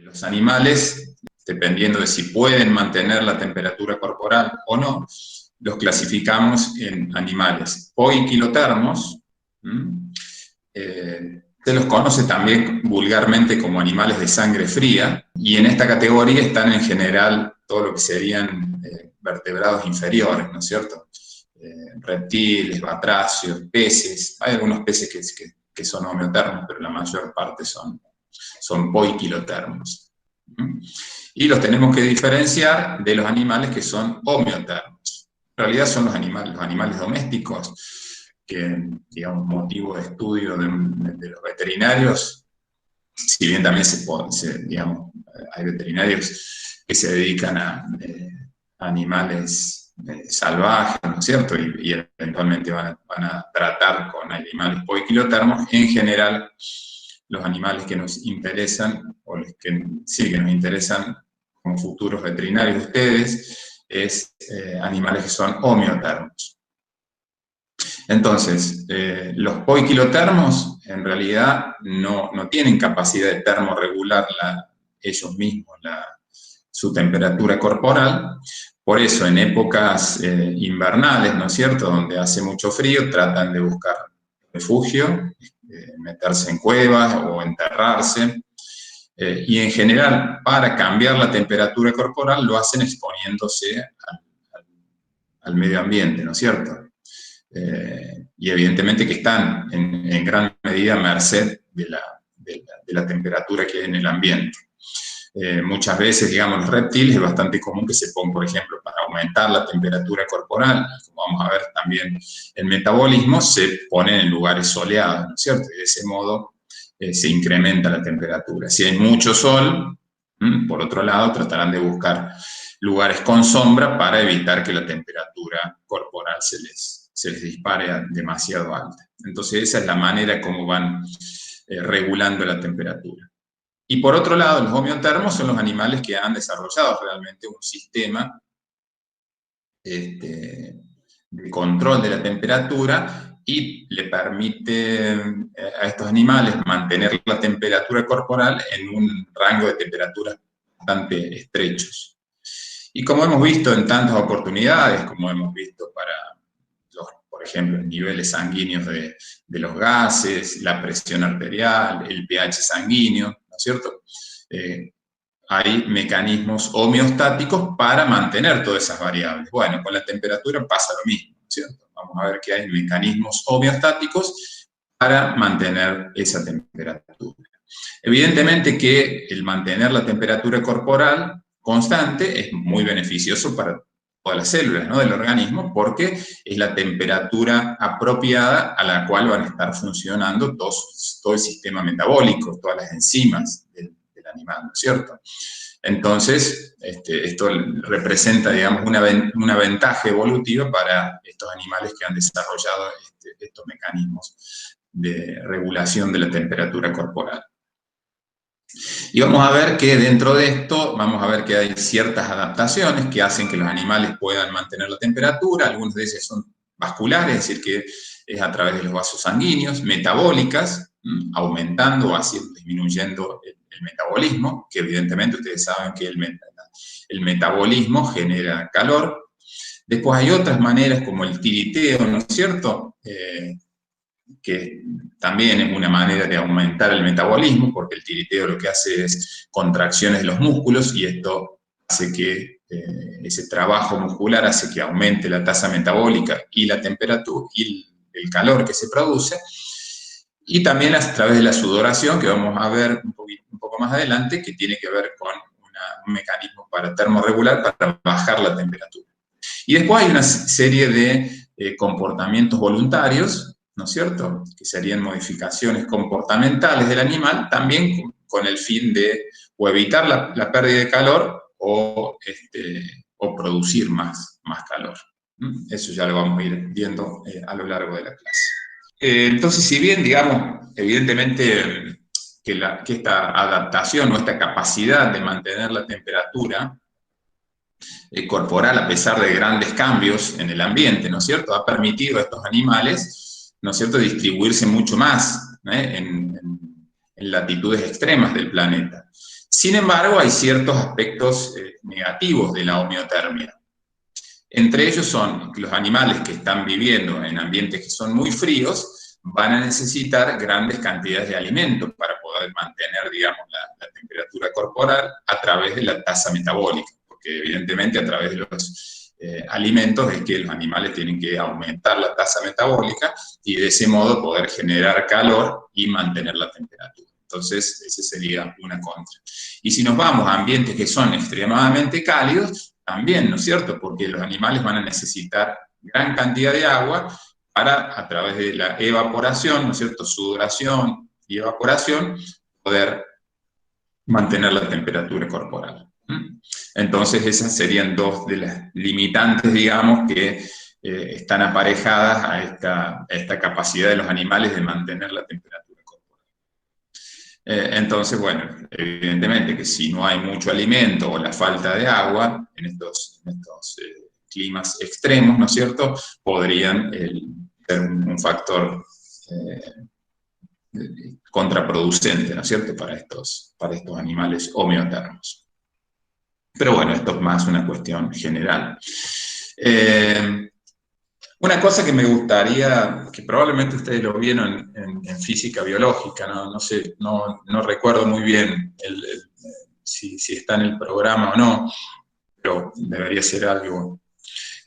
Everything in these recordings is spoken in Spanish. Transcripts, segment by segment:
Los animales, dependiendo de si pueden mantener la temperatura corporal o no, los clasificamos en animales poiquilotermos. Se los conoce también vulgarmente como animales de sangre fría, y en esta categoría están en general todo lo que serían vertebrados inferiores, ¿no es cierto? Reptiles, batracios, peces. Hay algunos peces que son homeotermos, pero la mayor parte son poiquilotermos. Y los tenemos que diferenciar de los animales que son homeotermos. En realidad son los animales domésticos, que, digamos, motivo de estudio de los veterinarios, si bien también digamos, hay veterinarios que se dedican a animales salvajes, ¿no es cierto? Y eventualmente van a tratar con animales poiquilotermos. En general, los animales que nos interesan, o los que sí que nos interesan como futuros veterinarios de ustedes, es animales que son homeotermos. Entonces, los poiquilotermos en realidad no tienen capacidad de termorregular ellos mismos su temperatura corporal. Por eso, en épocas invernales, ¿no es cierto?, donde hace mucho frío, tratan de buscar refugio, meterse en cuevas o enterrarse. Y en general, para cambiar la temperatura corporal, lo hacen exponiéndose al medio ambiente, ¿no es cierto? Y evidentemente que están en gran medida a merced de la temperatura que hay en el ambiente. Muchas veces, digamos, los reptiles es bastante común que se pongan, por ejemplo, para aumentar la temperatura corporal, como vamos a ver también el metabolismo, se ponen en lugares soleados, ¿no es cierto? Y de ese modo se incrementa la temperatura. Si hay mucho sol, por otro lado, tratarán de buscar lugares con sombra para evitar que la temperatura corporal se les dispare demasiado alta. Entonces, esa es la manera como van regulando la temperatura. Y por otro lado, los homeotermos son los animales que han desarrollado realmente un sistema de control de la temperatura y le permite a estos animales mantener la temperatura corporal en un rango de temperaturas bastante estrechos. Y como hemos visto en tantas oportunidades, como hemos visto para por ejemplo, niveles sanguíneos de los gases, la presión arterial, el pH sanguíneo, ¿no es cierto? Hay mecanismos homeostáticos para mantener todas esas variables. Bueno, con la temperatura pasa lo mismo, ¿no es cierto? Vamos a ver que hay mecanismos homeostáticos para mantener esa temperatura. Evidentemente que el mantener la temperatura corporal constante es muy beneficioso para todas las células, ¿no?, del organismo, porque es la temperatura apropiada a la cual van a estar funcionando todo el sistema metabólico, todas las enzimas del animal, ¿no es cierto? Entonces, esto representa, digamos, una ventaja evolutiva para estos animales que han desarrollado estos mecanismos de regulación de la temperatura corporal. Y vamos a ver que dentro de esto, vamos a ver que hay ciertas adaptaciones que hacen que los animales puedan mantener la temperatura. Algunas de ellas son vasculares, es decir, que es a través de los vasos sanguíneos, metabólicas, aumentando o disminuyendo el metabolismo, que evidentemente ustedes saben que el metabolismo genera calor. Después hay otras maneras como el tiriteo, ¿no es cierto?, que también es una manera de aumentar el metabolismo, porque el tiriteo lo que hace es contracciones de los músculos y esto hace que ese trabajo muscular hace que aumente la tasa metabólica y la temperatura y el calor que se produce. Y también a través de la sudoración, que vamos a ver un poco más adelante, que tiene que ver con un mecanismo para termorregular, para bajar la temperatura. Y después hay una serie de comportamientos voluntarios, ¿no es cierto?, que serían modificaciones comportamentales del animal, también con el fin de o evitar la pérdida de calor o producir más calor. Eso ya lo vamos a ir viendo a lo largo de la clase. Entonces, si bien, digamos, evidentemente que esta adaptación o esta capacidad de mantener la temperatura corporal a pesar de grandes cambios en el ambiente, ¿no es cierto?, ha permitido a estos animales, ¿no es cierto?, distribuirse mucho más en latitudes extremas del planeta. Sin embargo, hay ciertos aspectos negativos de la homeotermia. Entre ellos son que los animales que están viviendo en ambientes que son muy fríos van a necesitar grandes cantidades de alimentos para poder mantener, digamos, la temperatura corporal a través de la tasa metabólica, porque evidentemente a través de los alimentos es que los animales tienen que aumentar la tasa metabólica y de ese modo poder generar calor y mantener la temperatura. Entonces, esa sería una contra. Y si nos vamos a ambientes que son extremadamente cálidos, también, ¿no es cierto? Porque los animales van a necesitar gran cantidad de agua para, a través de la evaporación, ¿no es cierto? Sudoración y evaporación, poder mantener la temperatura corporal. Entonces, esas serían dos de las limitantes, digamos, que están aparejadas a esta capacidad de los animales de mantener la temperatura corporal. Entonces, bueno, evidentemente que si no hay mucho alimento o la falta de agua en estos climas extremos, ¿no es cierto?, podrían ser un factor contraproducente, ¿no es cierto?, para estos animales homeotermos. Pero bueno, esto es más una cuestión general. Una cosa que me gustaría, que probablemente ustedes lo vieron en física biológica, no sé, no recuerdo muy bien si está en el programa o no, pero debería ser algo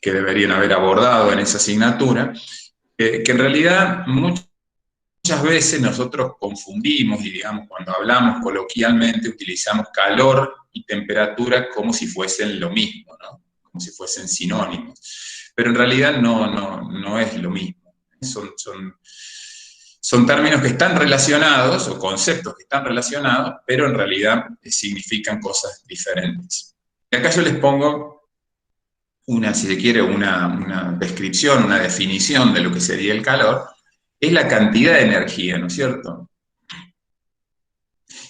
que deberían haber abordado en esa asignatura, que en realidad muchas veces nosotros confundimos y, digamos, cuando hablamos coloquialmente utilizamos calor y temperatura como si fuesen lo mismo, ¿no? Como si fuesen sinónimos. Pero en realidad no es lo mismo. Son términos que están relacionados, o conceptos que están relacionados, pero en realidad significan cosas diferentes. Y acá yo les pongo si se quiere, una descripción, una definición de lo que sería el calor. Es la cantidad de energía, ¿no es cierto?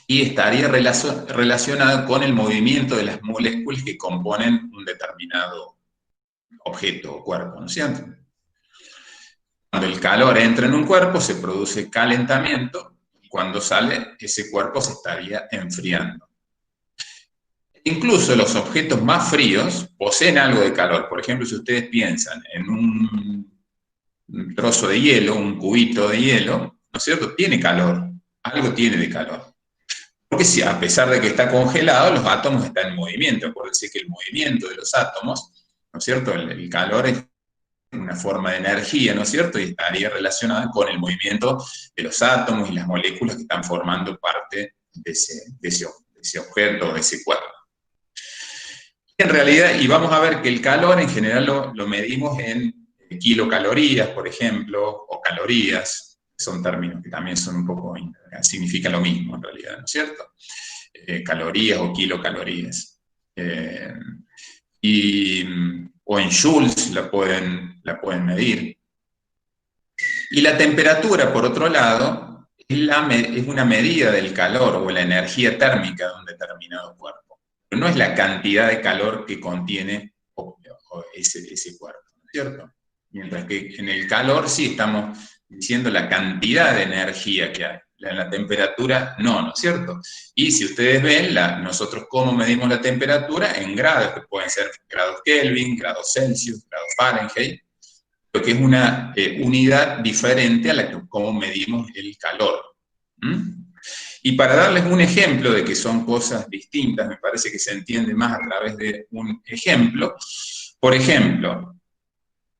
Y estaría relacionado con el movimiento de las moléculas que componen un determinado objeto o cuerpo, ¿no es cierto? Cuando el calor entra en un cuerpo, se produce calentamiento, y cuando sale, ese cuerpo se estaría enfriando. Incluso los objetos más fríos poseen algo de calor. Por ejemplo, si ustedes piensan en un trozo de hielo, un cubito de hielo, ¿no es cierto?, tiene calor, algo tiene de calor. Porque si, a pesar de que está congelado, los átomos están en movimiento. Acuérdense que el movimiento de los átomos, ¿no es cierto?, el calor es una forma de energía, ¿no es cierto?, y estaría relacionada con el movimiento de los átomos y las moléculas que están formando parte de ese objeto, de ese cuerpo. En realidad, y vamos a ver que el calor en general lo medimos en kilocalorías, por ejemplo, o calorías, son términos que también son un poco, significan lo mismo en realidad, ¿no es cierto? Calorías o kilocalorías. O en joules la pueden medir. Y la temperatura, por otro lado, es una medida del calor o la energía térmica de un determinado cuerpo. Pero no es la cantidad de calor que contiene ese cuerpo, ¿no es cierto? Mientras que en el calor sí estamos diciendo la cantidad de energía que hay. En la temperatura no es cierto? Y si ustedes ven, nosotros cómo medimos la temperatura en grados, que pueden ser grados Kelvin, grados Celsius, grados Fahrenheit, lo que es una unidad diferente a la que cómo medimos el calor. Y para darles un ejemplo de que son cosas distintas, me parece que se entiende más a través de un ejemplo. Por ejemplo,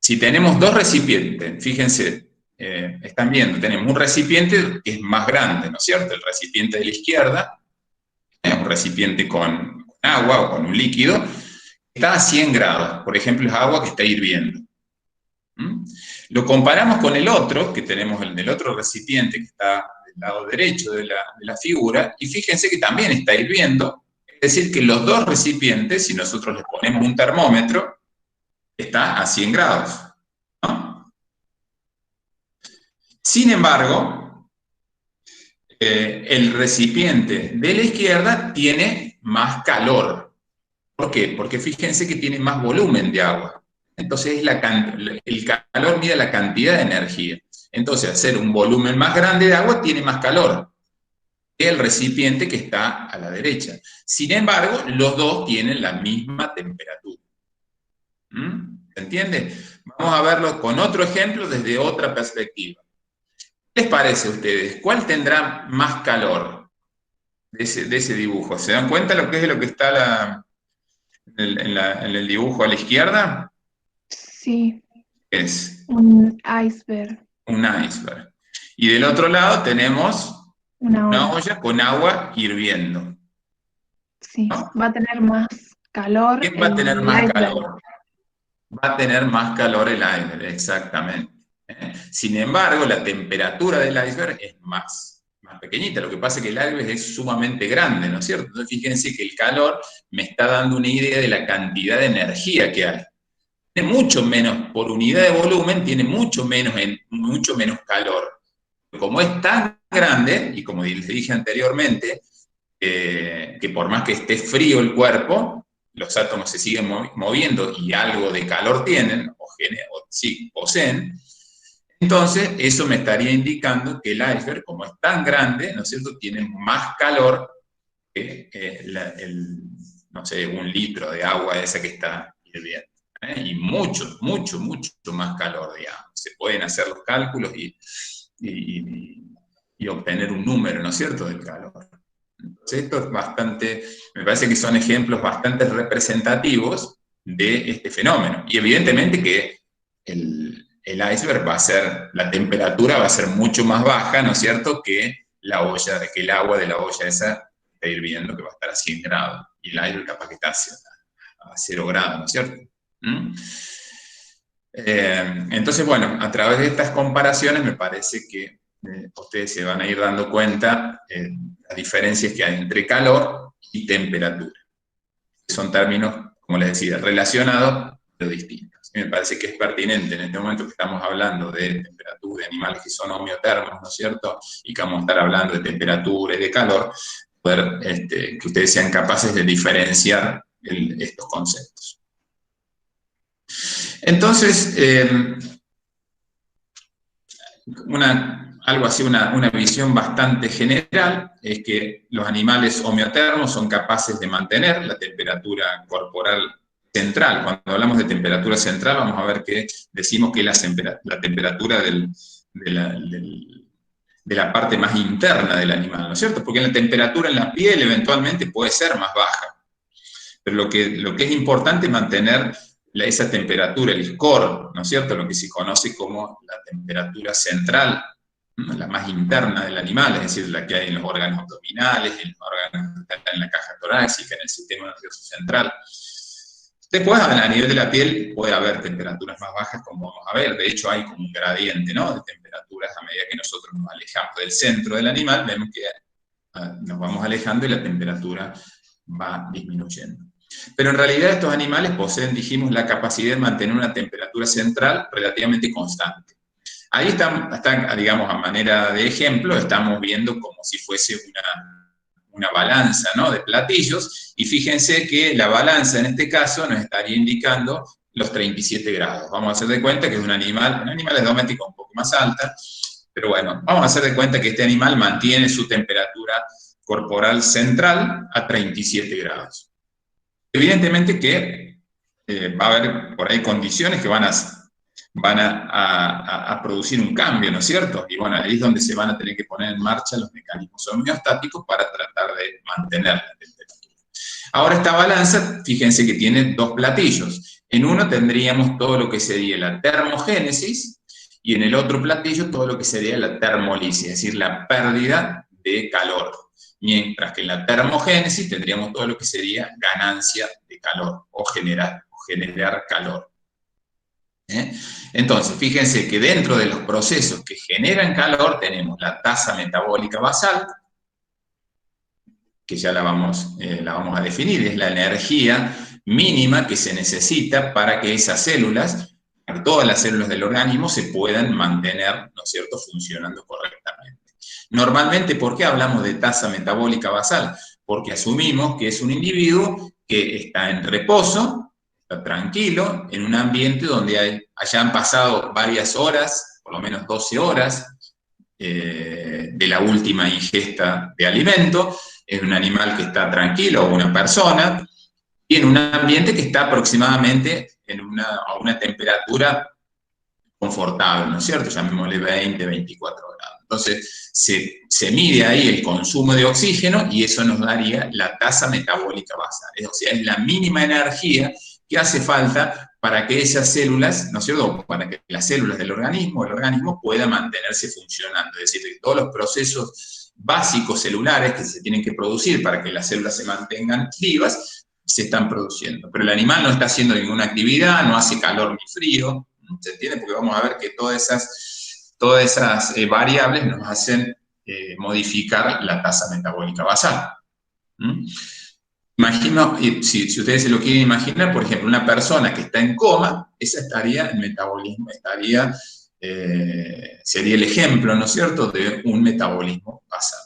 si tenemos dos recipientes, fíjense, están viendo, tenemos un recipiente que es más grande, ¿no es cierto? El recipiente de la izquierda es un recipiente con agua o con un líquido, está a 100 grados, por ejemplo, es agua que está hirviendo. Lo comparamos con el otro, que tenemos el del otro recipiente que está del lado derecho de la figura, y fíjense que también está hirviendo, es decir, que los dos recipientes, si nosotros les ponemos un termómetro, está a 100 grados. ¿No? Sin embargo, el recipiente de la izquierda tiene más calor. ¿Por qué? Porque fíjense que tiene más volumen de agua. Entonces el calor mide la cantidad de energía. Entonces, hacer un volumen más grande de agua tiene más calor. del recipiente que está a la derecha. Sin embargo, los dos tienen la misma temperatura. ¿Se entiende? Vamos a verlo con otro ejemplo desde otra perspectiva. ¿Qué les parece a ustedes? ¿Cuál tendrá más calor de ese dibujo? ¿Se dan cuenta lo que es lo que está en el dibujo a la izquierda? Sí, Es un iceberg, un iceberg. Y del otro lado tenemos una una olla. olla con agua hirviendo, Sí, ¿no? va a tener más calor ¿Quién va a tener el más iceberg. calor? Va a tener más calor el iceberg, exactamente. Sin embargo, la temperatura del iceberg es más pequeñita. Lo que pasa es que el iceberg es sumamente grande, ¿no es cierto? Entonces, fíjense que el calor me está dando una idea de la cantidad de energía que hay. Tiene mucho menos, por unidad de volumen, tiene mucho menos calor. Como es tan grande, y como les dije anteriormente, que por más que esté frío el cuerpo, los átomos se siguen moviendo y algo de calor tienen, o sí, poseen, entonces eso me estaría indicando que el iceberg, como es tan grande, ¿no es cierto?, tiene más calor que no sé, un litro de agua esa que está hirviendo. Y mucho más calor, digamos. Se pueden hacer los cálculos y obtener un número, ¿no es cierto?, del calor. Entonces, esto es bastante, me parece que son ejemplos bastante representativos de este fenómeno. Y evidentemente que el iceberg va a ser, la temperatura va a ser mucho más baja, ¿no es cierto?, que que el agua de la olla esa está hirviendo, que va a estar a 100 grados. Y el iceberg capaz que está a 0 grados, ¿no es cierto? ¿Mm? Entonces, bueno, a través de estas comparaciones me parece que ustedes se van a ir dando cuenta las diferencias que hay entre calor y temperatura. Son términos, como les decía, relacionados, pero distintos. Y me parece que es pertinente en este momento que estamos hablando de temperatura, de animales que son homeotermos, ¿no es cierto? Y que vamos a estar hablando de temperatura y de calor, poder que ustedes sean capaces de diferenciar estos conceptos. Entonces, algo así, una visión bastante general, es que los animales homeotermos son capaces de mantener la temperatura corporal central. Cuando hablamos de temperatura central, vamos a ver que decimos que es la temperatura de la parte más interna del animal, ¿no es cierto? Porque la temperatura en la piel eventualmente puede ser más baja, pero lo que es importante es mantener esa temperatura, el score, ¿no es cierto?, lo que se conoce como la temperatura central, la más interna del animal, es decir, la que hay en los órganos abdominales, en los órganos que están en la caja torácica, en el sistema nervioso central. Después, a nivel de la piel, puede haber temperaturas más bajas, como vamos a ver. De hecho, hay como un gradiente, ¿no?, de temperaturas a medida que nosotros nos alejamos del centro del animal, vemos que nos vamos alejando y la temperatura va disminuyendo. Pero en realidad estos animales poseen, dijimos, la capacidad de mantener una temperatura central relativamente constante. Ahí está, digamos, a manera de ejemplo, estamos viendo como si fuese una balanza, ¿no?, de platillos, y fíjense que la balanza en este caso nos estaría indicando los 37 grados. Vamos a hacer de cuenta que es un animal es doméstico un poco más alta, pero bueno, vamos a hacer de cuenta que este animal mantiene su temperatura corporal central a 37 grados. Evidentemente que va a haber por ahí condiciones que van a producir un cambio, ¿no es cierto? Y bueno, ahí es donde se van a tener que poner en marcha los mecanismos homeostáticos para tratar de mantener la temperatura. Ahora esta balanza, fíjense que tiene dos platillos. En uno tendríamos todo lo que sería la termogénesis y en el otro platillo todo lo que sería la termolisis, es decir, la pérdida de calor. Mientras que en la termogénesis tendríamos todo lo que sería ganancia de calor o generar calor. Entonces, fíjense que dentro de los procesos que generan calor tenemos la tasa metabólica basal, que ya la vamos a definir, es la energía mínima que se necesita para que esas células, para que todas las células del organismo se puedan mantener, ¿no es cierto?, funcionando correctamente. Normalmente, ¿por qué hablamos de tasa metabólica basal? Porque asumimos que es un individuo que está en reposo, está tranquilo, en un ambiente donde hayan pasado varias horas, por lo menos 12 horas, de la última ingesta de alimento, es un animal que está tranquilo, o una persona, y en un ambiente que está aproximadamente a una temperatura confortable, ¿no es cierto? Llamémosle 20, 24 grados. Entonces, se mide ahí el consumo de oxígeno y eso nos daría la tasa metabólica basal. O sea, es la mínima energía que hace falta para que esas células, ¿no es cierto?, para que las células del organismo, el organismo pueda mantenerse funcionando. Es decir, que todos los procesos básicos celulares que se tienen que producir para que las células se mantengan vivas, se están produciendo. Pero el animal no está haciendo ninguna actividad, no hace calor ni frío, ¿se entiende? Porque vamos a ver que todas esas variables nos hacen modificar la tasa metabólica basal. Imagino, si ustedes se lo quieren imaginar, por ejemplo, una persona que está en coma, esa estaría, el metabolismo sería el ejemplo, ¿no es cierto?, de un metabolismo basal.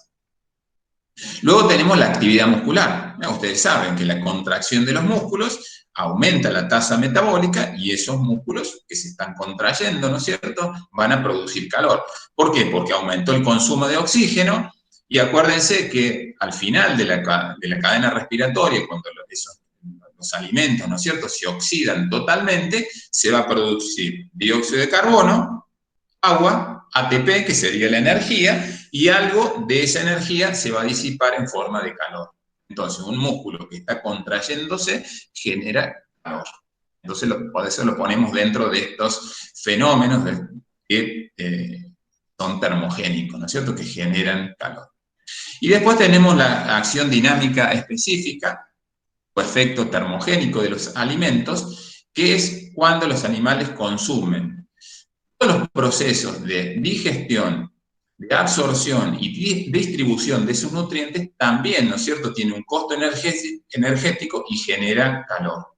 Luego tenemos la actividad muscular. Ustedes saben que la contracción de los músculos aumenta la tasa metabólica y esos músculos que se están contrayendo, ¿no es cierto?, van a producir calor. ¿Por qué? Porque aumentó el consumo de oxígeno y acuérdense que al final de la cadena respiratoria, cuando los alimentos, ¿no es cierto?, se oxidan totalmente, se va a producir dióxido de carbono, agua, ATP, que sería la energía, y algo de esa energía se va a disipar en forma de calor. Entonces, un músculo que está contrayéndose genera calor. Entonces, por eso lo ponemos dentro de estos fenómenos que son termogénicos, ¿no es cierto?, que generan calor. Y después tenemos la acción dinámica específica, o efecto termogénico de los alimentos, que es cuando los animales consumen todos los procesos de digestión, de absorción y distribución de sus nutrientes también, ¿no es cierto?, tiene un costo energético y genera calor.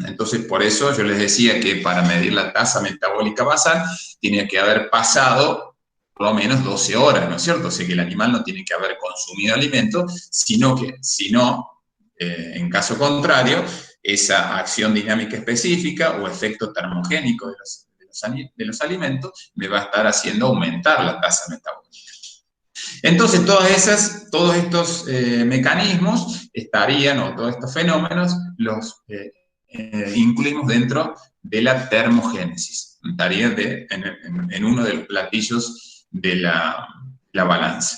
Entonces, por eso yo les decía que para medir la tasa metabólica basal tiene que haber pasado por lo menos 12 horas, ¿no es cierto? O sea que el animal no tiene que haber consumido alimento, sino en caso contrario, esa acción dinámica específica o efecto termogénico de los alimentos me va a estar haciendo aumentar la tasa metabólica. Entonces, todos estos mecanismos estarían, o todos estos fenómenos, los incluimos dentro de la termogénesis. Estaría en uno de los platillos de la balanza.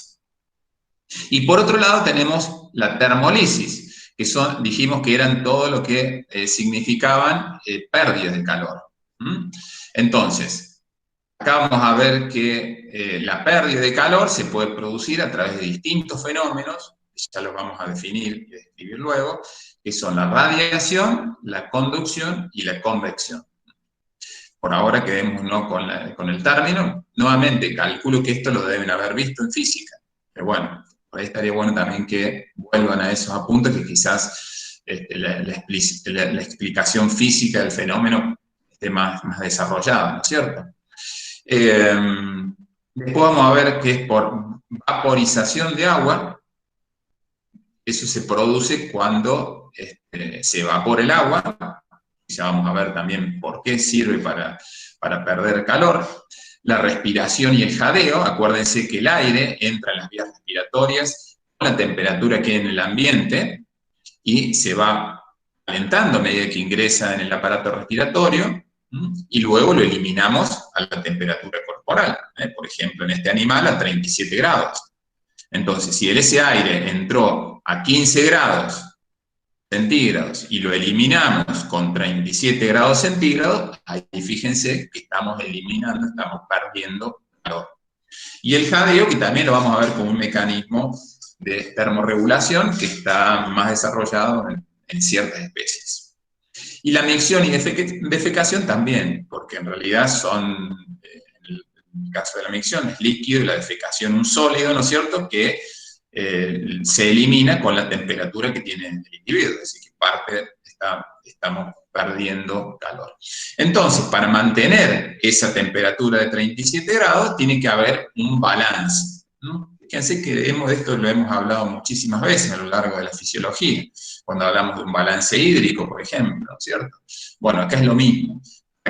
Y por otro lado tenemos la termolisis, que dijimos que eran todo lo que significaban pérdidas de calor. Entonces, acá vamos a ver que la pérdida de calor se puede producir a través de distintos fenómenos, ya los vamos a definir y describir luego, que son la radiación, la conducción y la convección. Por ahora quedémonos con el término. Nuevamente, calculo que esto lo deben haber visto en física, pero bueno, por ahí estaría bueno también que vuelvan a esos apuntes que quizás la explicación física del fenómeno esté más desarrollada, ¿no es cierto? Después vamos a ver que es por vaporización de agua. Eso se produce cuando se evapora el agua. Ya vamos a ver también por qué sirve para perder calor. La respiración y el jadeo. Acuérdense que el aire entra en las vías respiratorias con la temperatura que hay en el ambiente y se va calentando a medida que ingresa en el aparato respiratorio y luego lo eliminamos a la temperatura corporal. Por ejemplo, en este animal a 37 grados. Entonces, si ese aire entró a 15 grados centígrados y lo eliminamos con 37 grados centígrados, ahí fíjense que estamos eliminando, estamos perdiendo calor. Y el jadeo, que también lo vamos a ver como un mecanismo de termorregulación que está más desarrollado en ciertas especies. Y la micción y defecación también, porque en realidad en el caso de la micción es líquido y la defecación un sólido, ¿no es cierto?, que se elimina con la temperatura que tiene el individuo, así que estamos perdiendo calor. Entonces, para mantener esa temperatura de 37 grados, tiene que haber un balance, ¿no? Fíjense que esto lo hemos hablado muchísimas veces a lo largo de la fisiología, cuando hablamos de un balance hídrico, por ejemplo, ¿cierto? Bueno, acá es lo mismo.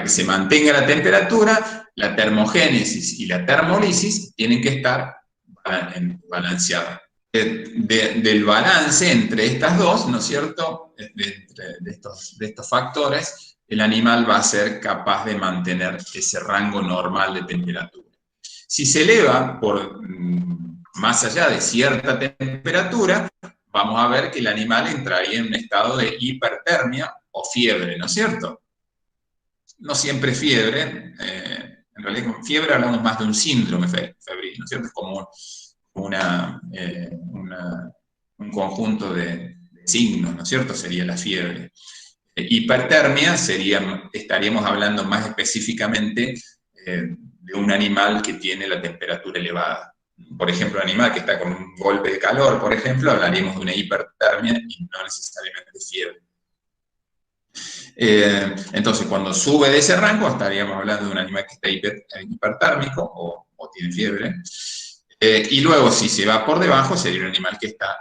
que se mantenga la temperatura, la termogénesis y la termólisis tienen que estar balanceadas. Del balance entre estas dos, ¿no es cierto?, de estos factores, el animal va a ser capaz de mantener ese rango normal de temperatura. Si se eleva por más allá de cierta temperatura, vamos a ver que el animal entraría en un estado de hipertermia o fiebre, ¿no es cierto? No siempre fiebre, en realidad con fiebre hablamos más de un síndrome febril, ¿no es cierto? Es como un conjunto de signos, ¿no es cierto? Sería la fiebre. Hipertermia estaríamos hablando más específicamente de un animal que tiene la temperatura elevada. Por ejemplo, un animal que está con un golpe de calor, por ejemplo, hablaríamos de una hipertermia y no necesariamente de fiebre. Entonces, cuando sube de ese rango, estaríamos hablando de un animal que está hipertérmico o tiene fiebre. Y luego, si se va por debajo, sería un animal que está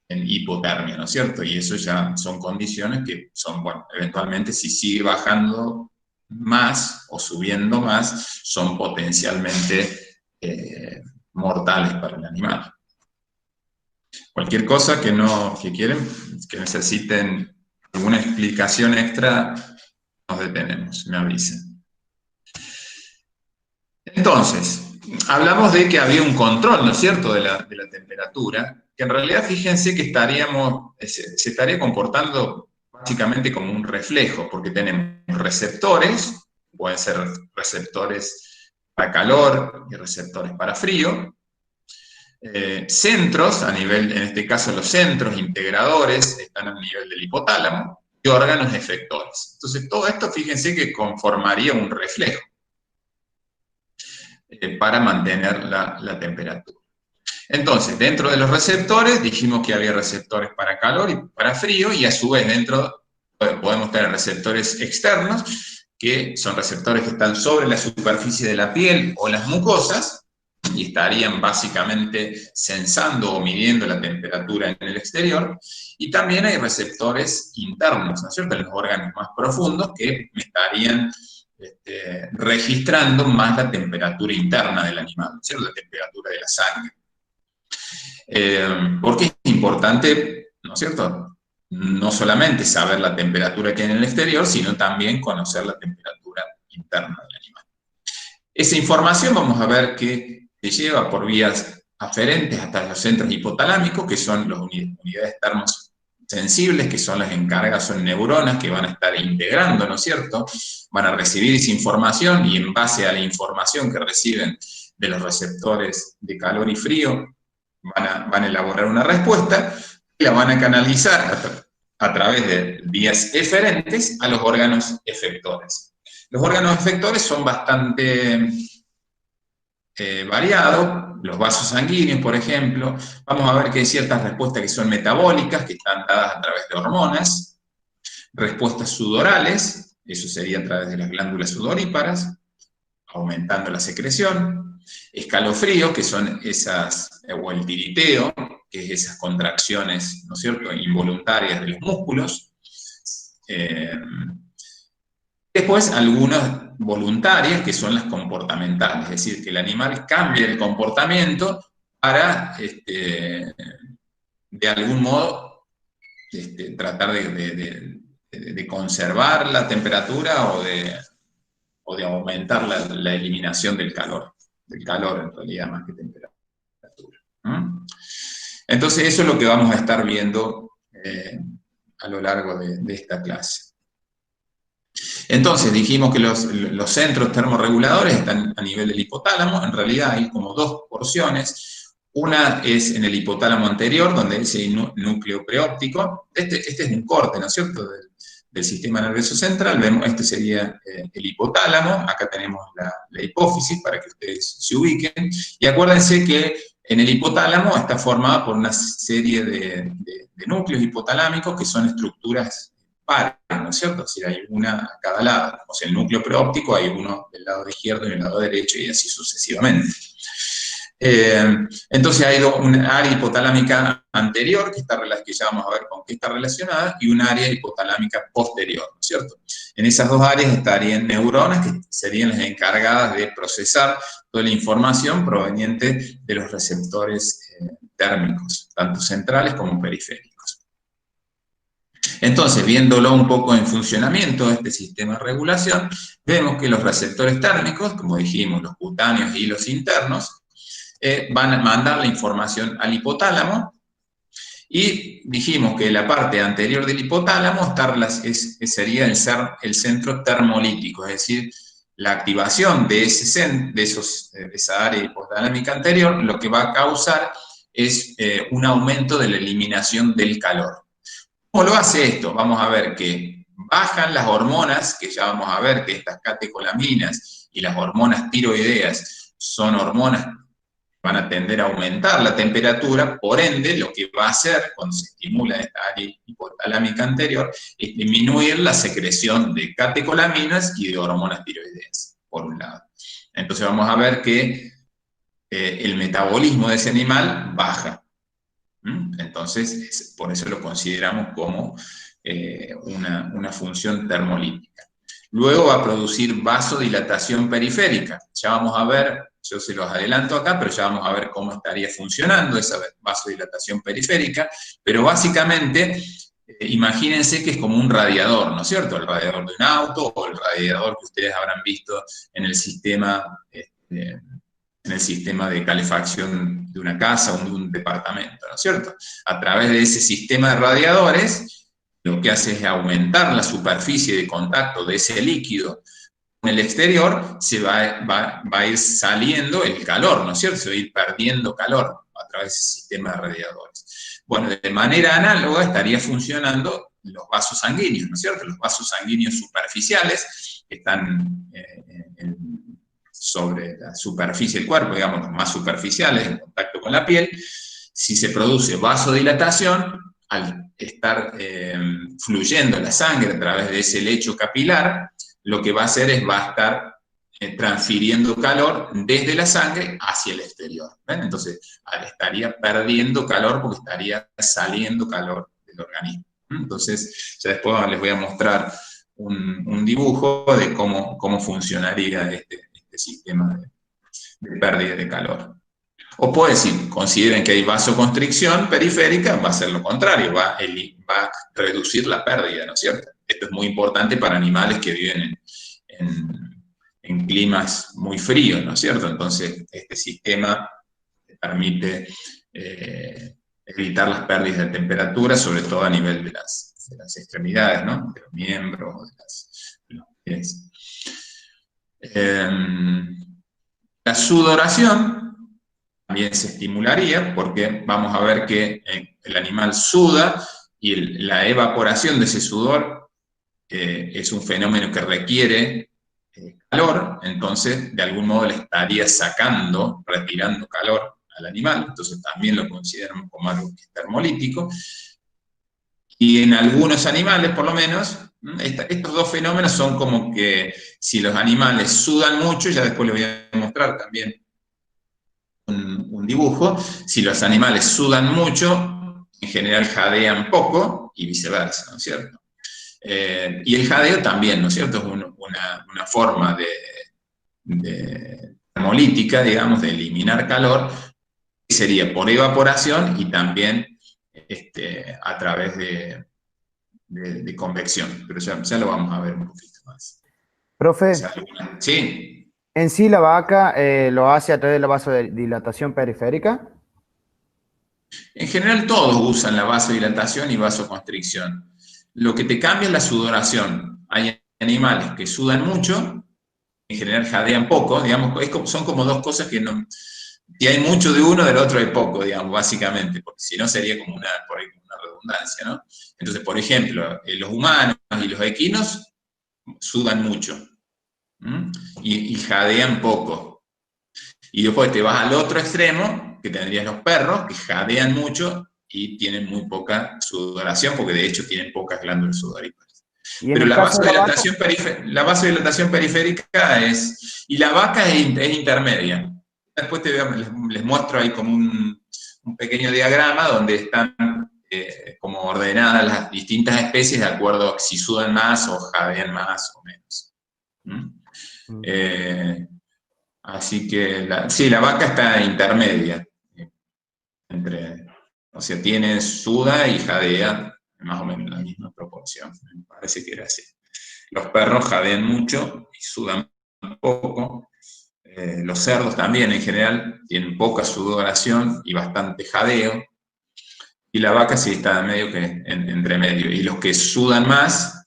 en hipotermia, ¿no es cierto? Y eso ya son condiciones que son, bueno, eventualmente si sigue bajando más o subiendo más, son potencialmente mortales para el animal. Cualquier cosa que necesiten alguna explicación extra, nos detenemos, me avisen. Entonces, hablamos de que había un control, ¿no es cierto?, de la temperatura, que en realidad, fíjense que se estaría comportando básicamente como un reflejo, porque tenemos receptores, pueden ser receptores para calor y receptores para frío, centros, en este caso los centros integradores están a nivel del hipotálamo, y órganos efectores. Entonces, todo esto, fíjense que conformaría un reflejo para mantener la temperatura. Entonces, dentro de los receptores, dijimos que había receptores para calor y para frío, y a su vez dentro podemos tener receptores externos, que son receptores que están sobre la superficie de la piel o las mucosas, y estarían básicamente sensando o midiendo la temperatura en el exterior, y también hay receptores internos, ¿no es cierto?, en los órganos más profundos, que estarían registrando más la temperatura interna del animal, ¿no es cierto?, la temperatura de la sangre. Porque es importante, ¿no es cierto?, no solamente saber la temperatura que hay en el exterior, sino también conocer la temperatura interna del animal. Esa información vamos a ver que se lleva por vías aferentes hasta los centros hipotalámicos, que son las unidades termosensibles, que son las encargadas, son neuronas que van a estar integrando, ¿no es cierto?, van a recibir esa información, y en base a la información que reciben de los receptores de calor y frío, van a elaborar una respuesta y la van a canalizar a través de vías eferentes a los órganos efectores. Los órganos efectores son bastante variados. Los vasos sanguíneos, por ejemplo, vamos a ver que hay ciertas respuestas que son metabólicas, que están dadas a través de hormonas, respuestas sudorales, eso sería a través de las glándulas sudoríparas, aumentando la secreción, escalofríos, que son o el tiriteo, que es esas contracciones, ¿no es cierto?, involuntarias de los músculos. Después, algunas voluntarias, que son las comportamentales, es decir, que el animal cambie el comportamiento para, de algún modo, tratar de conservar la temperatura o de aumentar la eliminación del calor en realidad, más que temperatura. Entonces, eso es lo que vamos a estar viendo a lo largo de esta clase. Entonces, dijimos que los centros termorreguladores están a nivel del hipotálamo. En realidad hay como dos porciones. Una es en el hipotálamo anterior, donde dice núcleo preóptico. Este es un corte, ¿no es cierto?, del sistema nervioso central. Vemos, este sería el hipotálamo. Acá tenemos la hipófisis, para que ustedes se ubiquen. Y acuérdense que en el hipotálamo está formada por una serie de núcleos hipotalámicos, que son estructuras pares, ¿no es cierto? Es decir, hay una a cada lado. O sea, el núcleo preóptico hay uno del lado izquierdo y del lado derecho, y así sucesivamente. Entonces hay una área hipotalámica anterior, que ya vamos a ver con qué está relacionada, y un área hipotalámica posterior, ¿no es cierto? En esas dos áreas estarían neuronas, que serían las encargadas de procesar toda la información proveniente de los receptores térmicos, tanto centrales como periféricos. Entonces, viéndolo un poco en funcionamiento, este sistema de regulación, vemos que los receptores térmicos, como dijimos, los cutáneos y los internos, van a mandar la información al hipotálamo, y dijimos que la parte anterior del hipotálamo sería el centro termolítico, es decir, la activación de esa área hipotalámica anterior, lo que va a causar es un aumento de la eliminación del calor. ¿Cómo lo hace esto? Vamos a ver que bajan las hormonas, que ya vamos a ver que estas catecolaminas y las hormonas tiroideas son hormonas van a tender a aumentar la temperatura, por ende, lo que va a hacer cuando se estimula esta área hipotalámica anterior es disminuir la secreción de catecolaminas y de hormonas tiroideas, por un lado. Entonces vamos a ver que el metabolismo de ese animal baja. Entonces, por eso lo consideramos como una función termolítica. Luego va a producir vasodilatación periférica. Ya vamos a ver, yo se los adelanto acá, pero ya vamos a ver cómo estaría funcionando esa vasodilatación periférica. Pero básicamente, imagínense que es como un radiador, ¿no es cierto? El radiador de un auto o el radiador que ustedes habrán visto en el sistema de calefacción de una casa o de un departamento, ¿no es cierto? A través de ese sistema de radiadores, lo que hace es aumentar la superficie de contacto de ese líquido con el exterior, se va a ir saliendo el calor, ¿no es cierto? Se va a ir perdiendo calor a través de ese sistema de radiadores. Bueno, de manera análoga estaría funcionando los vasos sanguíneos, ¿no es cierto? Los vasos sanguíneos superficiales que están sobre la superficie del cuerpo, digamos, los más superficiales, en contacto con la piel. Si se produce vasodilatación, al estar fluyendo la sangre a través de ese lecho capilar, lo que va a hacer es va a estar transfiriendo calor desde la sangre hacia el exterior. ¿Ven? Entonces, estaría perdiendo calor porque estaría saliendo calor del organismo. Entonces, ya después les voy a mostrar un dibujo de cómo funcionaría este sistema de pérdida de calor. O puede decir, consideren que hay vasoconstricción periférica, va a ser lo contrario, va a reducir la pérdida, ¿no es cierto? Esto es muy importante para animales que viven en climas muy fríos, ¿no es cierto? Entonces, este sistema permite evitar las pérdidas de temperatura, sobre todo a nivel de las extremidades, ¿no? De los miembros, de los pies. La sudoración también se estimularía, porque vamos a ver que el animal suda y la evaporación de ese sudor es un fenómeno que requiere calor, entonces de algún modo le estaría retirando calor al animal, entonces también lo consideramos como algo que es termolítico. Y en algunos animales, por lo menos, estos dos fenómenos son como que si los animales sudan mucho, ya después les voy a mostrar también un dibujo, si los animales sudan mucho, en general jadean poco y viceversa, ¿no es cierto? Y el jadeo también, ¿no es cierto? Es una forma de termolítica, digamos, de eliminar calor, que sería por evaporación y también a través de convección, pero ya lo vamos a ver un poquito más. Profe, sí. ¿En sí la vaca lo hace a través de la vasodilatación periférica? En general todos usan la vasodilatación y vasoconstricción. Lo que te cambia es la sudoración. Hay animales que sudan mucho, en general jadean poco, digamos, son como dos cosas que no... Si hay mucho de uno, del otro hay poco, digamos, básicamente, porque si no sería como una redundancia, ¿no? Entonces, por ejemplo, los humanos y los equinos sudan mucho y jadean poco. Y después te vas al otro extremo, que tendrías los perros, que jadean mucho y tienen muy poca sudoración, porque de hecho tienen pocas glándulas sudoríparas. Pero la vasodilatación periférica y la vaca es intermedia. Después les muestro ahí como un pequeño diagrama donde están como ordenadas las distintas especies de acuerdo a si sudan más o jadean más o menos. Así que, sí, la vaca está intermedia. O sea, suda y jadea más o menos en la misma proporción. Me parece que era así. Los perros jadean mucho y sudan poco. Los cerdos también, en general, tienen poca sudoración y bastante jadeo. Y la vaca sí está medio que entre medio. Y los que sudan más,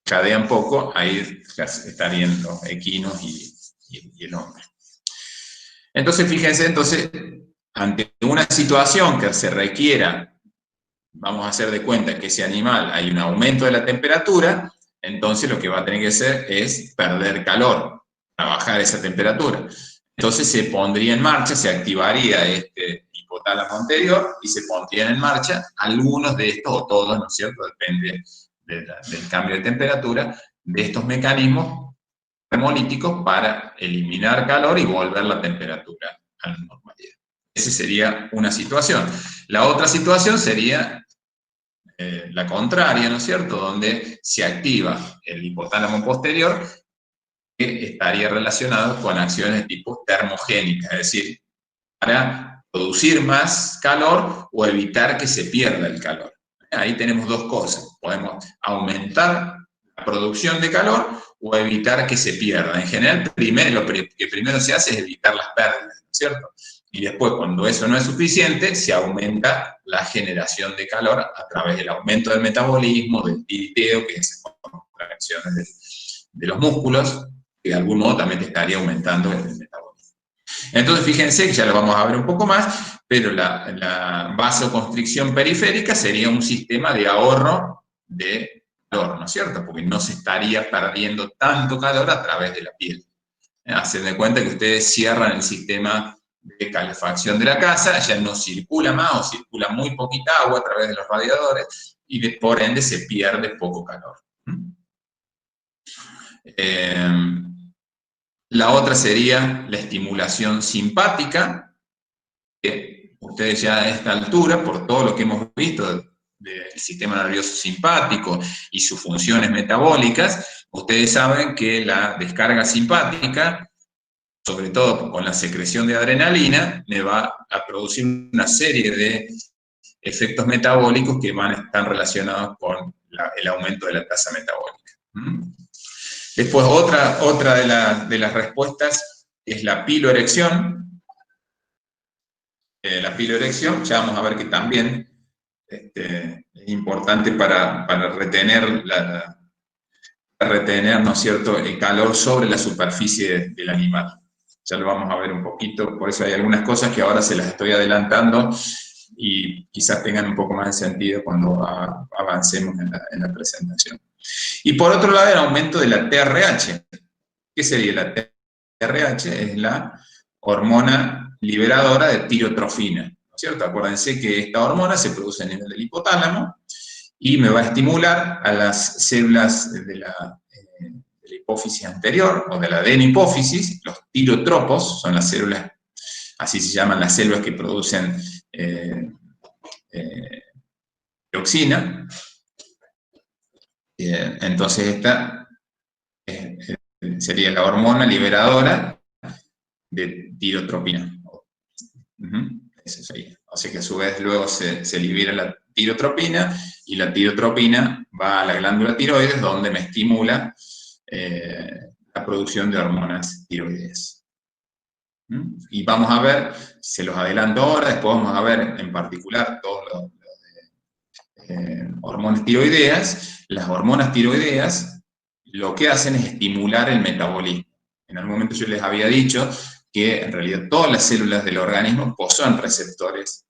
jadean poco, ahí estarían los equinos y el hombre. Entonces, fíjense, ante una situación que se requiera, vamos a hacer de cuenta que ese animal hay un aumento de la temperatura, entonces lo que va a tener que hacer es perder calor, para bajar esa temperatura. Entonces se pondría en marcha, se activaría este hipotálamo anterior y se pondrían en marcha algunos de estos, o todos, ¿no es cierto? Depende del cambio de temperatura, de estos mecanismos termolíticos para eliminar calor y volver la temperatura a la normalidad. Esa sería una situación. La otra situación sería la contraria, ¿no es cierto? Donde se activa el hipotálamo posterior, que estaría relacionado con acciones de tipo termogénica, es decir, para producir más calor o evitar que se pierda el calor. Ahí tenemos dos cosas. Podemos aumentar la producción de calor o evitar que se pierda. En general, lo que primero se hace es evitar las pérdidas, ¿no es cierto? Y después, cuando eso no es suficiente, se aumenta la generación de calor a través del aumento del metabolismo, del tiriteo, que es contracciones de los músculos, que de algún modo también te estaría aumentando el metabolismo. Entonces, fíjense que ya lo vamos a ver un poco más, pero la vasoconstricción periférica sería un sistema de ahorro de calor, ¿no es cierto? Porque no se estaría perdiendo tanto calor a través de la piel. Hacen de cuenta que ustedes cierran el sistema de calefacción de la casa, ya no circula más o circula muy poquita agua a través de los radiadores y por ende se pierde poco calor. La otra sería la estimulación simpática, que ustedes ya a esta altura, por todo lo que hemos visto del sistema nervioso simpático y sus funciones metabólicas, ustedes saben que la descarga simpática, sobre todo con la secreción de adrenalina, me va a producir una serie de efectos metabólicos que van a estar relacionados con el aumento de la tasa metabólica. Después, otra de las respuestas es la piloerección. La piloerección, ya vamos a ver que también es importante para retener, ¿no es cierto?, el calor sobre la superficie del animal. Ya lo vamos a ver un poquito, por eso hay algunas cosas que ahora se las estoy adelantando y quizás tengan un poco más de sentido cuando avancemos en la presentación. Y por otro lado, el aumento de la TRH. ¿Qué sería la TRH? Es la hormona liberadora de tirotrofina, ¿no es cierto? Acuérdense que esta hormona se produce a nivel del hipotálamo y me va a estimular a las células de la hipófisis anterior o de la adenopófisis. Los tirotropos son las células, así se llaman las células que producen dioxina. Entonces esta sería la hormona liberadora de tirotropina. Eso sería. O sea que a su vez luego se libera la tirotropina y la tirotropina va a la glándula tiroides donde me estimula la producción de hormonas tiroideas. Y vamos a ver, se los adelanto ahora, después vamos a ver en particular todos los hormonas tiroideas. Las hormonas tiroideas lo que hacen es estimular el metabolismo. En algún momento yo les había dicho que en realidad todas las células del organismo poseen receptores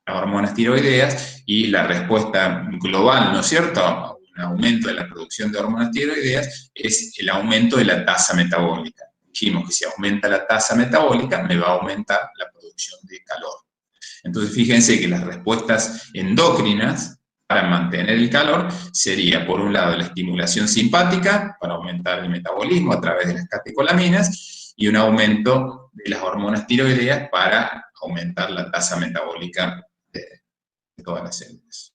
a hormonas tiroideas y la respuesta global, ¿no es cierto?, a un aumento de la producción de hormonas tiroideas es el aumento de la tasa metabólica. Dijimos que si aumenta la tasa metabólica me va a aumentar la producción de calor. Entonces fíjense que las respuestas endócrinas para mantener el calor sería, por un lado, la estimulación simpática para aumentar el metabolismo a través de las catecolaminas y un aumento de las hormonas tiroideas para aumentar la tasa metabólica de todas las células.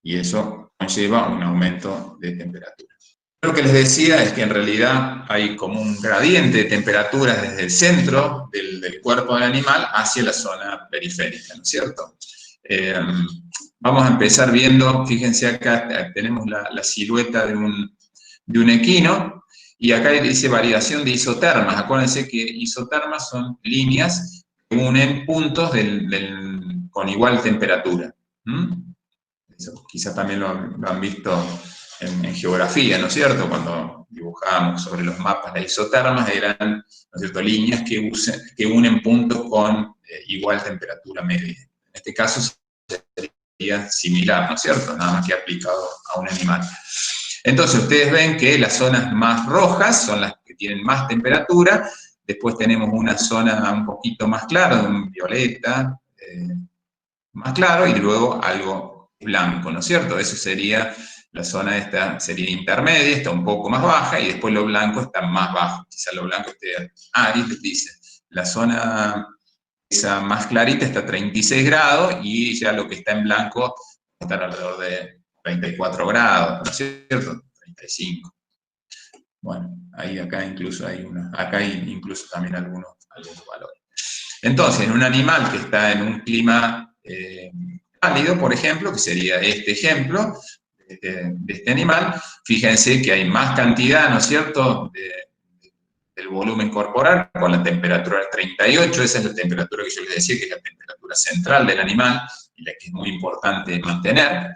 Y eso conlleva un aumento de temperatura. Lo que les decía es que en realidad hay como un gradiente de temperatura desde el centro del cuerpo del animal hacia la zona periférica, ¿no es cierto? Vamos a empezar viendo, fíjense acá tenemos la silueta de un equino, y acá dice variación de isotermas. Acuérdense que isotermas son líneas que unen puntos con igual temperatura. Eso quizá también lo han visto en geografía, ¿no es cierto? Cuando dibujábamos sobre los mapas las isotermas, eran, ¿no es cierto?, líneas que unen puntos con igual temperatura media. En este caso sería similar, ¿no es cierto? Nada más que aplicado a un animal. Entonces, ustedes ven que las zonas más rojas son las que tienen más temperatura, después tenemos una zona un poquito más clara, un violeta, más claro, y luego algo blanco, ¿no es cierto? Eso sería, la zona esta sería intermedia, está un poco más baja, y después lo blanco está más bajo. Quizá lo blanco esté, ahí les dice, la zona esa más clarita está a 36 grados, y ya lo que está en blanco está alrededor de 34 grados, ¿no es cierto? 35. Bueno, ahí acá incluso hay incluso también algunos valores. Entonces, en un animal que está en un clima cálido, por ejemplo, que sería este ejemplo de este animal, fíjense que hay más cantidad, ¿no es cierto?, del volumen corporal, con la temperatura del 38, esa es la temperatura que yo les decía, que es la temperatura central del animal, y la que es muy importante mantener.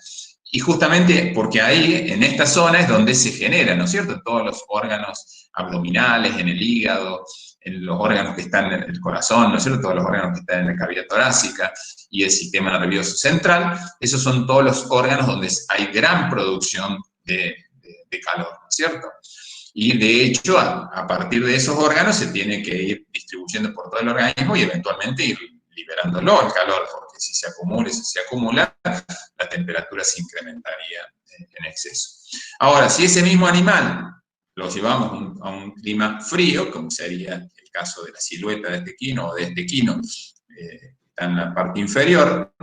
Y justamente porque ahí, en esta zona, es donde se genera, ¿no es cierto?, en todos los órganos abdominales, en el hígado, en los órganos que están en el corazón, ¿no es cierto?, todos los órganos que están en la cavidad torácica y el sistema nervioso central, esos son todos los órganos donde hay gran producción de calor, ¿no es cierto? Y de hecho, a partir de esos órganos se tiene que ir distribuyendo por todo el organismo y eventualmente ir liberándolo el calor, porque si se acumula, la temperatura se incrementaría en exceso. Ahora, si ese mismo animal lo llevamos a un clima frío, como sería el caso de la silueta de este equino o de este equino, está en la parte inferior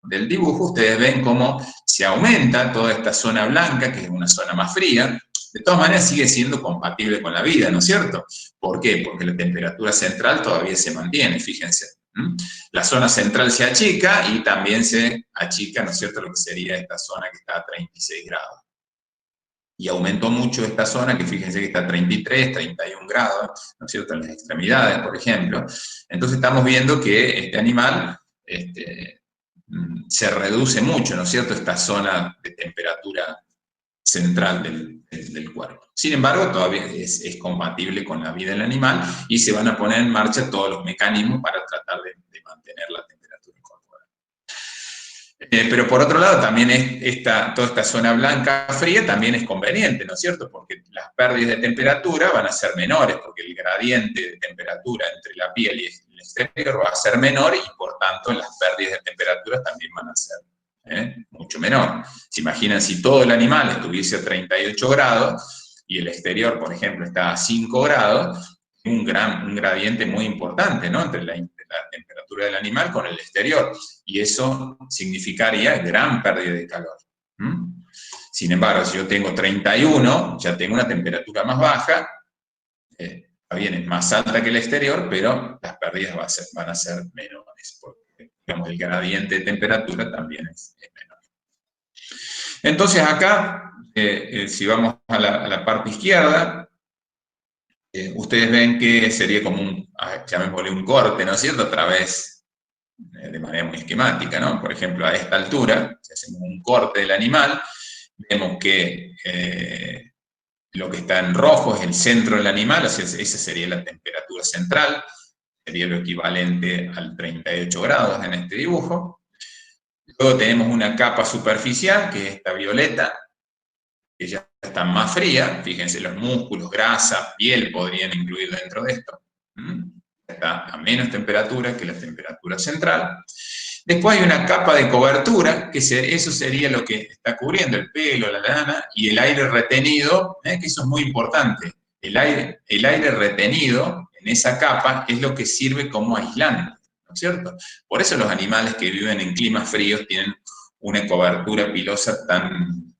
del dibujo, ustedes ven cómo se aumenta toda esta zona blanca, que es una zona más fría. De todas maneras sigue siendo compatible con la vida, ¿no es cierto? ¿Por qué? Porque la temperatura central todavía se mantiene, fíjense. La zona central se achica y también se achica, ¿no es cierto?, lo que sería esta zona que está a 36 grados. Y aumentó mucho esta zona, que fíjense que está a 33, 31 grados, ¿no es cierto?, en las extremidades, por ejemplo. Entonces estamos viendo que este animal se reduce mucho, ¿no es cierto?, esta zona de temperatura central del cuerpo. Sin embargo, todavía es compatible con la vida del animal y se van a poner en marcha todos los mecanismos para tratar de mantener la temperatura corporal. Pero por otro lado, también toda esta zona blanca fría también es conveniente, ¿no es cierto? Porque las pérdidas de temperatura van a ser menores, porque el gradiente de temperatura entre la piel y el exterior va a ser menor y por tanto las pérdidas de temperatura también van a ser mucho menor. Se imaginan si todo el animal estuviese a 38 grados y el exterior, por ejemplo, está a 5 grados, un gradiente muy importante, ¿no?, entre la temperatura del animal con el exterior, y eso significaría gran pérdida de calor. Sin embargo, si yo tengo 31, ya tengo una temperatura más baja, bien, es más alta que el exterior, pero las pérdidas van a ser menores, porque digamos, el gradiente de temperatura también es menor. Entonces acá, si vamos a la parte izquierda, ustedes ven que sería como llamémosle un corte, ¿no es cierto?, a través, de manera muy esquemática, ¿no? Por ejemplo, a esta altura, si hacemos un corte del animal, vemos que lo que está en rojo es el centro del animal, o sea, esa sería la temperatura central, sería lo equivalente al 38 grados en este dibujo. Luego tenemos una capa superficial, que es esta violeta, que ya está más fría, fíjense, los músculos, grasa, piel podrían incluir dentro de esto. Está a menos temperatura que la temperatura central. Después hay una capa de cobertura, que eso sería lo que está cubriendo el pelo, la lana, y el aire retenido, que eso es muy importante. el aire retenido en esa capa es lo que sirve como aislante, ¿no es cierto? Por eso los animales que viven en climas fríos tienen una cobertura pilosa tan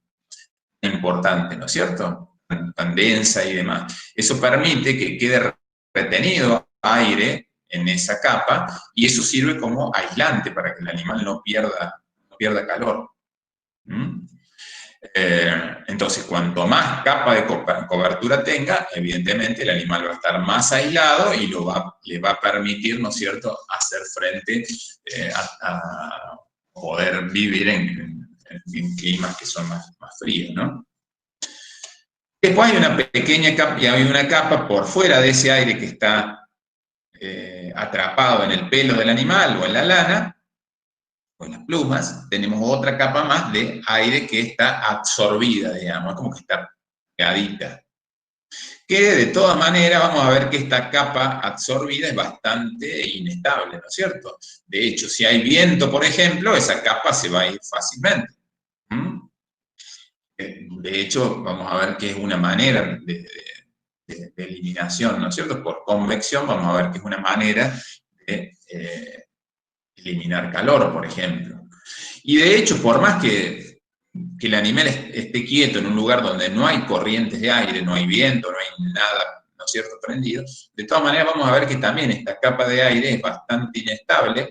importante, ¿no es cierto? Tan densa y demás. Eso permite que quede retenido aire en esa capa y eso sirve como aislante para que el animal no pierda calor. ¿Mm? Entonces, cuanto más capa de cobertura tenga, evidentemente el animal va a estar más aislado y le va a permitir, ¿no es cierto?, hacer frente a poder vivir en climas que son más fríos, ¿no? Después hay una pequeña capa, y hay una capa por fuera de ese aire que está atrapado en el pelo del animal o en la lana, o en las plumas, tenemos otra capa más de aire que está absorbida, digamos, como que está pegadita. Que de todas maneras vamos a ver que esta capa absorbida es bastante inestable, ¿no es cierto? De hecho, si hay viento, por ejemplo, esa capa se va a ir fácilmente. De hecho, vamos a ver que es una manera de eliminación, ¿no es cierto? Por convección vamos a ver que es una manera de eliminar calor, por ejemplo. Y de hecho, por más que el animal esté quieto en un lugar donde no hay corrientes de aire, no hay viento, no hay nada, ¿no es cierto?, prendido, de todas maneras vamos a ver que también esta capa de aire es bastante inestable,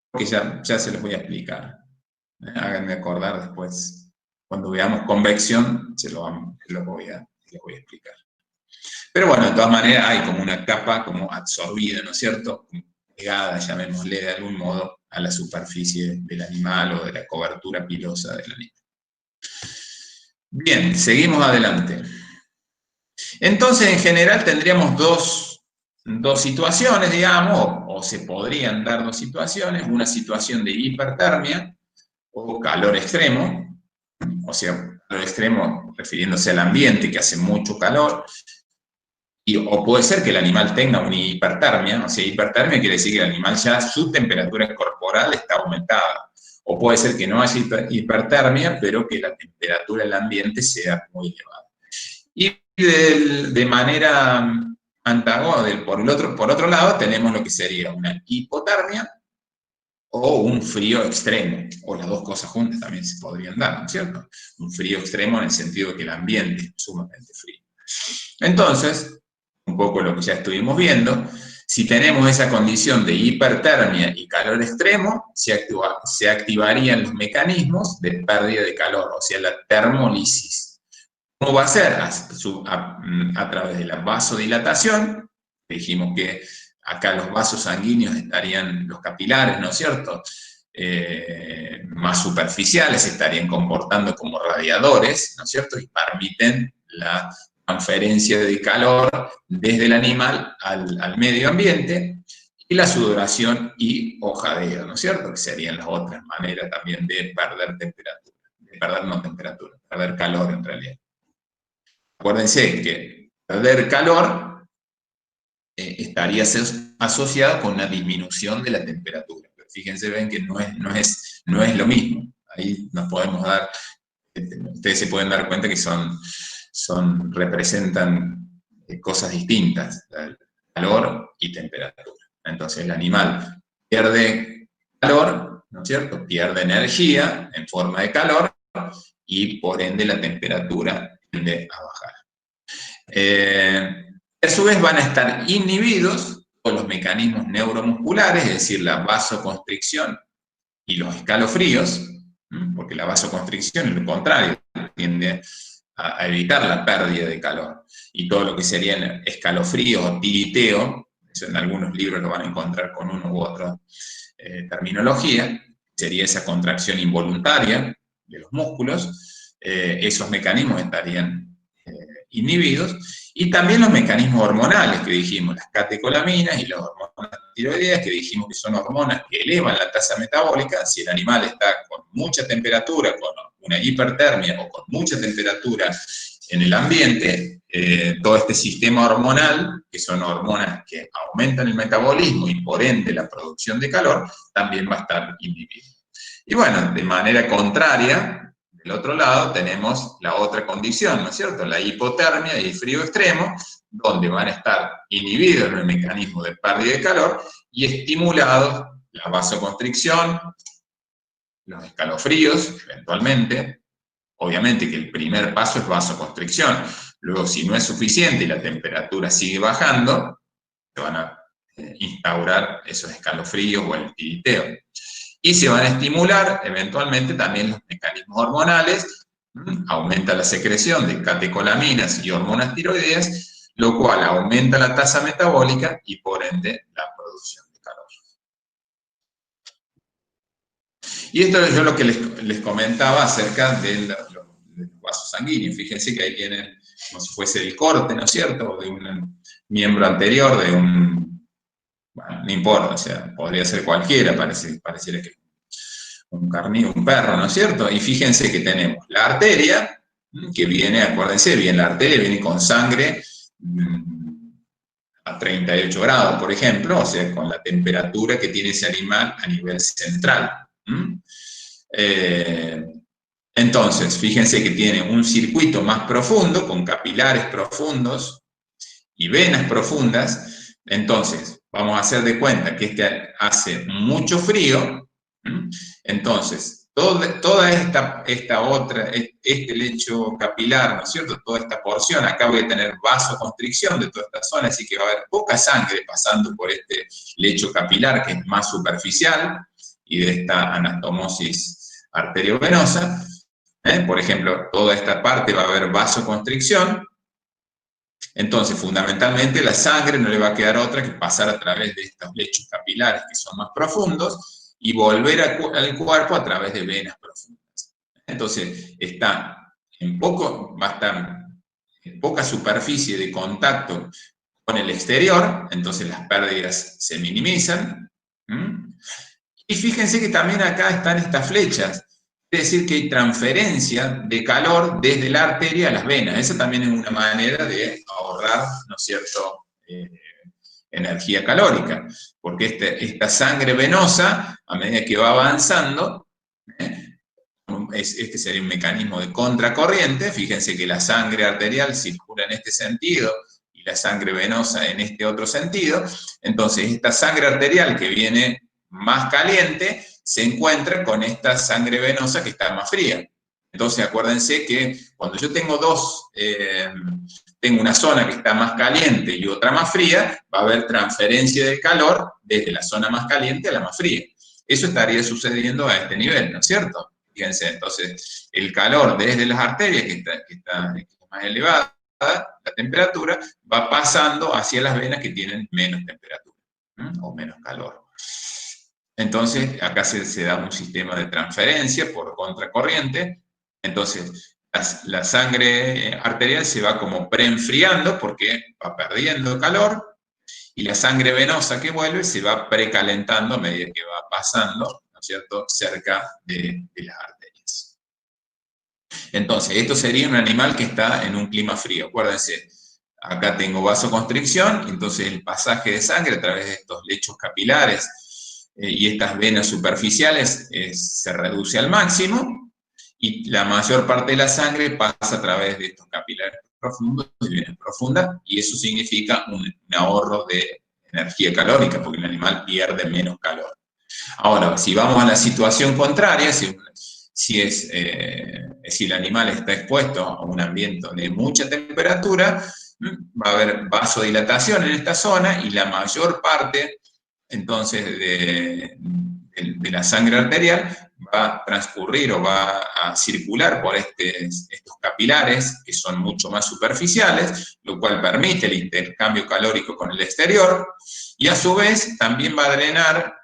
porque ya se los voy a explicar. Háganme acordar después, cuando veamos convección, se lo voy a explicar. Pero bueno, de todas maneras hay como una capa como absorbida, ¿no es cierto?, pegada, llamémosle de algún modo, a la superficie del animal o de la cobertura pilosa del animal. Bien, seguimos adelante. Entonces, en general, tendríamos dos situaciones, digamos, o se podrían dar dos situaciones, una situación de hipertermia o calor extremo, o sea, calor extremo refiriéndose al ambiente que hace mucho calor, o puede ser que el animal tenga una hipertermia, o sea, hipertermia quiere decir que el animal ya su temperatura corporal está aumentada. O puede ser que no haya hipertermia, pero que la temperatura del ambiente sea muy elevada. Y de manera antagónica, por otro lado, tenemos lo que sería una hipotermia o un frío extremo, o las dos cosas juntas también se podrían dar, ¿no es cierto? Un frío extremo en el sentido de que el ambiente es sumamente frío. Entonces, un poco lo que ya estuvimos viendo, si tenemos esa condición de hipertermia y calor extremo, se activarían los mecanismos de pérdida de calor, o sea, la termolisis. ¿Cómo va a ser? A través de la vasodilatación. Dijimos que acá los vasos sanguíneos estarían, los capilares, ¿no es cierto?, más superficiales, se estarían comportando como radiadores, ¿no es cierto?, y permiten la transferencia de calor desde el animal al medio ambiente, y la sudoración y hojadeo, ¿no es cierto?, que serían las otras maneras también de perder temperatura, perder calor en realidad. Acuérdense que perder calor estaría asociado con una disminución de la temperatura. Pero fíjense, ven que no es lo mismo. Ahí nos podemos dar, ustedes se pueden dar cuenta que representan cosas distintas, calor y temperatura. Entonces el animal pierde calor, ¿no es cierto?, pierde energía en forma de calor y por ende la temperatura tiende a bajar. A su vez van a estar inhibidos por los mecanismos neuromusculares, es decir, la vasoconstricción y los escalofríos, porque la vasoconstricción es lo contrario, tiende a evitar la pérdida de calor. Y todo lo que serían escalofríos o tiriteo, eso en algunos libros lo van a encontrar con uno u otra terminología, sería esa contracción involuntaria de los músculos, esos mecanismos estarían inhibidos, y también los mecanismos hormonales que dijimos, las catecolaminas y las hormonas tiroideas, que dijimos que son hormonas que elevan la tasa metabólica. Si el animal está con mucha temperatura, con una hipertermia o con mucha temperatura en el ambiente, todo este sistema hormonal, que son hormonas que aumentan el metabolismo y por ende la producción de calor, también va a estar inhibido. Y bueno, de manera contraria, Del otro lado tenemos la otra condición, ¿no es cierto? La hipotermia y el frío extremo, donde van a estar inhibidos el mecanismo de pérdida de calor y estimulados la vasoconstricción, los escalofríos, eventualmente. Obviamente que el primer paso es vasoconstricción. Luego, si no es suficiente y la temperatura sigue bajando, se van a instaurar esos escalofríos o el tiriteo. Y se van a estimular eventualmente también los mecanismos hormonales, aumenta la secreción de catecolaminas y hormonas tiroideas, lo cual aumenta la tasa metabólica y por ende la producción de calor. Y esto es yo lo que les comentaba acerca de los vasos sanguíneos. Fíjense que ahí tienen como si fuese el corte, ¿no es cierto?, de un miembro anterior, de un... Bueno, no importa, o sea, podría ser cualquiera, pareciera que un perro, ¿no es cierto? Y fíjense que tenemos la arteria, que viene, acuérdense bien, la arteria viene con sangre a 38 grados, por ejemplo, o sea, con la temperatura que tiene ese animal a nivel central. Entonces, fíjense que tiene un circuito más profundo, con capilares profundos y venas profundas. Entonces, vamos a hacer de cuenta que este hace mucho frío. Entonces, toda este lecho capilar, ¿no es cierto?, toda esta porción, acá voy a tener vasoconstricción de toda esta zona, así que va a haber poca sangre pasando por este lecho capilar, que es más superficial, y de esta anastomosis arteriovenosa. Por ejemplo, toda esta parte va a haber vasoconstricción. Entonces, fundamentalmente, la sangre no le va a quedar otra que pasar a través de estos lechos capilares que son más profundos y volver al cuerpo a través de venas profundas. Entonces, va a estar en poca superficie de contacto con el exterior, entonces las pérdidas se minimizan. Y fíjense que también acá están estas flechas. Es decir, que hay transferencia de calor desde la arteria a las venas. Esa también es una manera de ahorrar, ¿no es cierto?, energía calórica. Porque esta sangre venosa, a medida que va avanzando, este sería un mecanismo de contracorriente. Fíjense que la sangre arterial circula en este sentido y la sangre venosa en este otro sentido. Entonces, esta sangre arterial que viene más caliente se encuentra con esta sangre venosa que está más fría. Entonces, acuérdense que cuando yo tengo tengo una zona que está más caliente y otra más fría, va a haber transferencia de calor desde la zona más caliente a la más fría. Eso estaría sucediendo a este nivel, ¿no es cierto? Fíjense, entonces, el calor desde las arterias, que está más elevada, la temperatura, va pasando hacia las venas que tienen menos temperatura, o menos calor. Entonces, acá se da un sistema de transferencia por contracorriente. Entonces, la sangre arterial se va como preenfriando porque va perdiendo calor, y la sangre venosa que vuelve se va precalentando a medida que va pasando, ¿no es cierto?, cerca de las arterias. Entonces, esto sería un animal que está en un clima frío. Acuérdense, acá tengo vasoconstricción, entonces el pasaje de sangre a través de estos lechos capilares y estas venas superficiales se reduce al máximo, y la mayor parte de la sangre pasa a través de estos capilares profundos y venas profundas, y eso significa un ahorro de energía calórica, porque el animal pierde menos calor. Ahora, si vamos a la situación contraria, si el animal está expuesto a un ambiente de mucha temperatura, va a haber vasodilatación en esta zona, y la mayor parte entonces de la sangre arterial va a transcurrir o va a circular por estos capilares que son mucho más superficiales, lo cual permite el intercambio calórico con el exterior, y a su vez también va a drenar,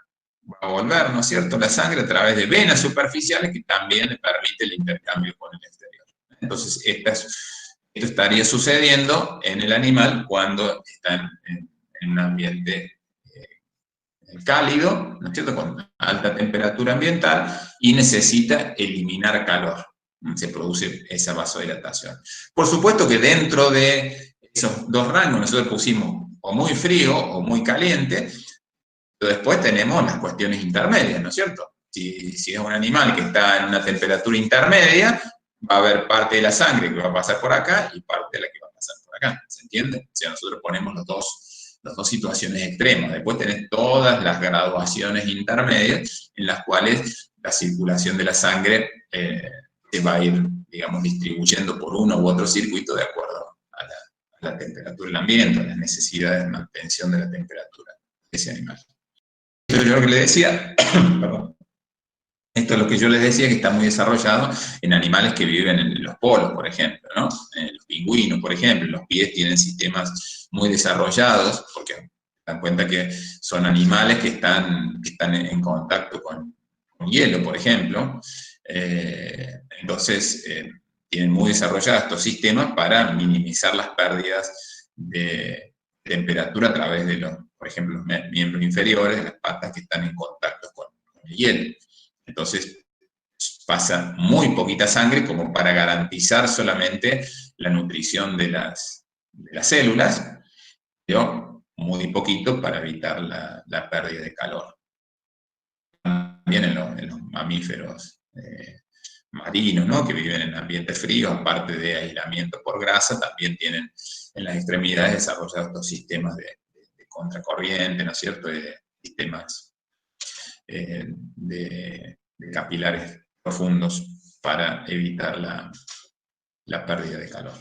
va a volver, ¿no es cierto?, la sangre a través de venas superficiales que también le permite el intercambio con el exterior. Entonces, esto estaría sucediendo en el animal cuando está en un ambiente cálido, ¿no es cierto?, con alta temperatura ambiental, y necesita eliminar calor. Se produce esa vasodilatación. Por supuesto que dentro de esos dos rangos nosotros pusimos o muy frío o muy caliente, pero después tenemos las cuestiones intermedias, ¿no es cierto? si es un animal que está en una temperatura intermedia, va a haber parte de la sangre que va a pasar por acá y parte de la que va a pasar por acá, ¿se entiende? O sea, nosotros ponemos las dos situaciones extremas. Después tenés todas las graduaciones intermedias en las cuales la circulación de la sangre se va a ir, digamos, distribuyendo por uno u otro circuito de acuerdo a la temperatura del ambiente, a las necesidades de mantención de la temperatura de ese animal. Esto es lo que le decía, perdón. Esto es lo que yo les decía, que está muy desarrollado en animales que viven en los polos, por ejemplo, ¿no? Los pingüinos, por ejemplo, los pies tienen sistemas muy desarrollados, porque se dan cuenta que son animales que están en contacto con hielo, por ejemplo. Entonces, tienen muy desarrollados estos sistemas para minimizar las pérdidas de temperatura a través de por ejemplo, los miembros inferiores, las patas que están en contacto con el hielo. Entonces, pasa muy poquita sangre como para garantizar solamente la nutrición de las células, pero muy poquito para evitar la pérdida de calor. También en los mamíferos marinos, ¿no? Que viven en ambientes fríos, aparte de aislamiento por grasa, también tienen en las extremidades desarrollados estos sistemas de contracorriente, ¿no es cierto?, de sistemas de capilares profundos para evitar la pérdida de calor.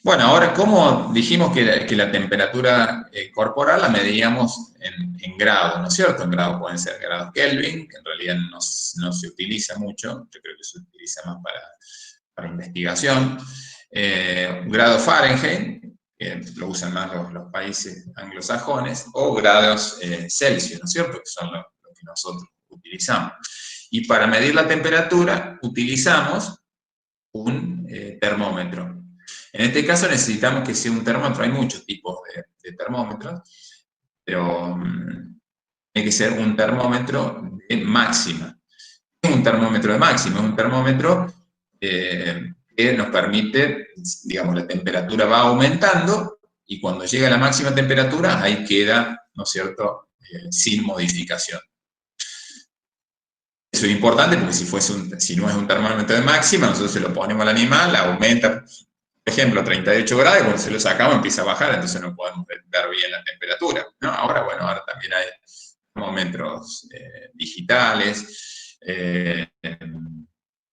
Bueno, ahora, como dijimos que la temperatura corporal la medíamos en grados, ¿no es cierto? En grados pueden ser grados Kelvin, que en realidad no se utiliza mucho, yo creo que se utiliza más para investigación. Grado Fahrenheit, que lo usan más los países anglosajones, o grados Celsius, ¿no es cierto? Que son lo que nosotros utilizamos. Y para medir la temperatura utilizamos un termómetro. En este caso necesitamos que sea un termómetro, hay muchos tipos de termómetros, pero tiene que ser un termómetro de máxima. ¿Qué es un termómetro de máxima? Es un termómetro que nos permite, digamos, la temperatura va aumentando y cuando llega a la máxima temperatura, ahí queda, ¿no es cierto?, sin modificación. Eso es importante porque si no es un termómetro de máxima, nosotros se lo ponemos al animal, aumenta, por ejemplo, 38 grados, y cuando se lo sacamos empieza a bajar, entonces no podemos ver bien la temperatura, ¿no? Ahora también hay termómetros digitales,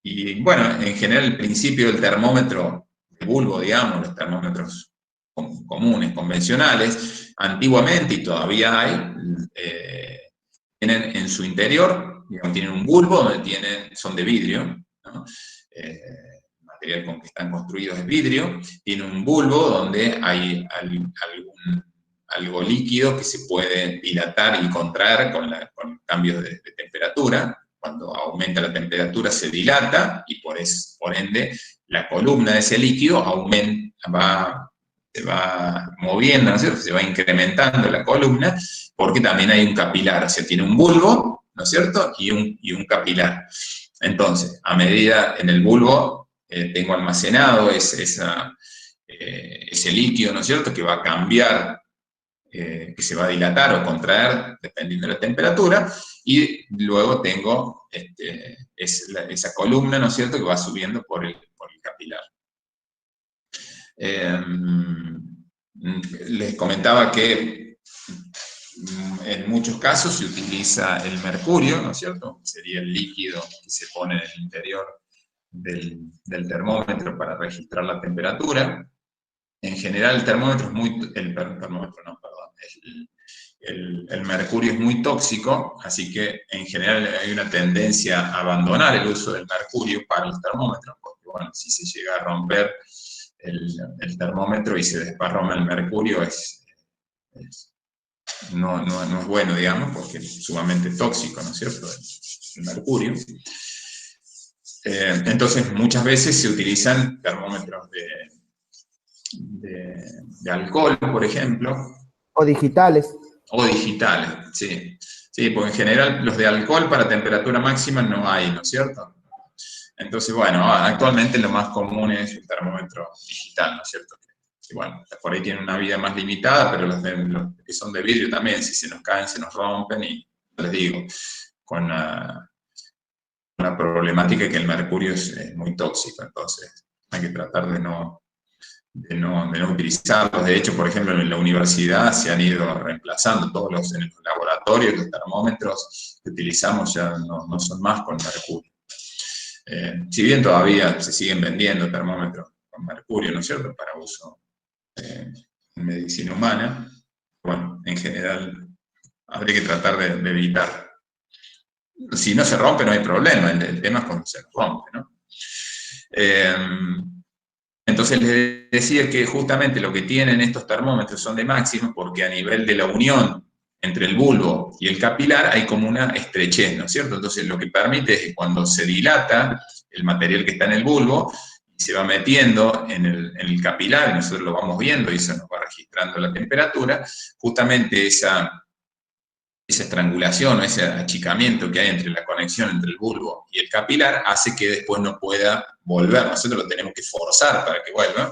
y bueno, en general el principio del termómetro de bulbo, digamos, los termómetros comunes, convencionales, antiguamente y todavía hay, tienen en su interior, digamos, tienen un bulbo donde son de vidrio, ¿no? El material con que están construidos es vidrio, tiene un bulbo donde hay algo líquido que se puede dilatar y contraer con cambios de temperatura. Cuando aumenta la temperatura se dilata y por ende la columna de ese líquido se va moviendo, ¿no es cierto? Se va incrementando la columna porque también hay un capilar, o sea, tiene un bulbo, ¿no es cierto?, y un capilar. Entonces, a medida en el bulbo tengo almacenado ese líquido, ¿no es cierto?, que va a cambiar, que se va a dilatar o contraer dependiendo de la temperatura, y luego tengo esa columna, ¿no es cierto?, que va subiendo por el capilar. Les comentaba que en muchos casos se utiliza el mercurio, ¿no es cierto?, sería el líquido que se pone en el interior del termómetro para registrar la temperatura. En general el mercurio es muy tóxico, así que en general hay una tendencia a abandonar el uso del mercurio para los termómetros, porque bueno, si se llega a romper el termómetro y se desparrama el mercurio, no es bueno, digamos, porque es sumamente tóxico, ¿no es cierto?, el mercurio. Entonces, muchas veces se utilizan termómetros de alcohol, por ejemplo. O digitales. O digitales, sí. Sí, porque en general los de alcohol para temperatura máxima no hay, ¿no es cierto? Entonces, bueno, actualmente lo más común es el termómetro digital, ¿no es cierto? Que bueno, por ahí tienen una vida más limitada, pero los que son de vidrio también, si se nos caen, se nos rompen, y les digo, con una problemática que el mercurio es muy tóxico, entonces hay que tratar de no utilizarlos. De hecho, por ejemplo, en la universidad se han ido reemplazando en los laboratorios, los termómetros que utilizamos ya no son más con mercurio. Si bien todavía se siguen vendiendo termómetros con mercurio, ¿no es cierto?, para uso en medicina humana, bueno, en general habría que tratar de evitar. Si no se rompe no hay problema, el tema es cuando se rompe, ¿no? Entonces les decía que justamente lo que tienen estos termómetros son de máximo porque a nivel de la unión entre el bulbo y el capilar hay como una estrechez, ¿no es cierto? Entonces lo que permite es que cuando se dilata el material que está en el bulbo y se va metiendo en el capilar, y nosotros lo vamos viendo y eso nos va registrando la temperatura, justamente esa estrangulación o ese achicamiento que hay entre la conexión entre el bulbo y el capilar hace que después no pueda volver. Nosotros lo tenemos que forzar para que vuelva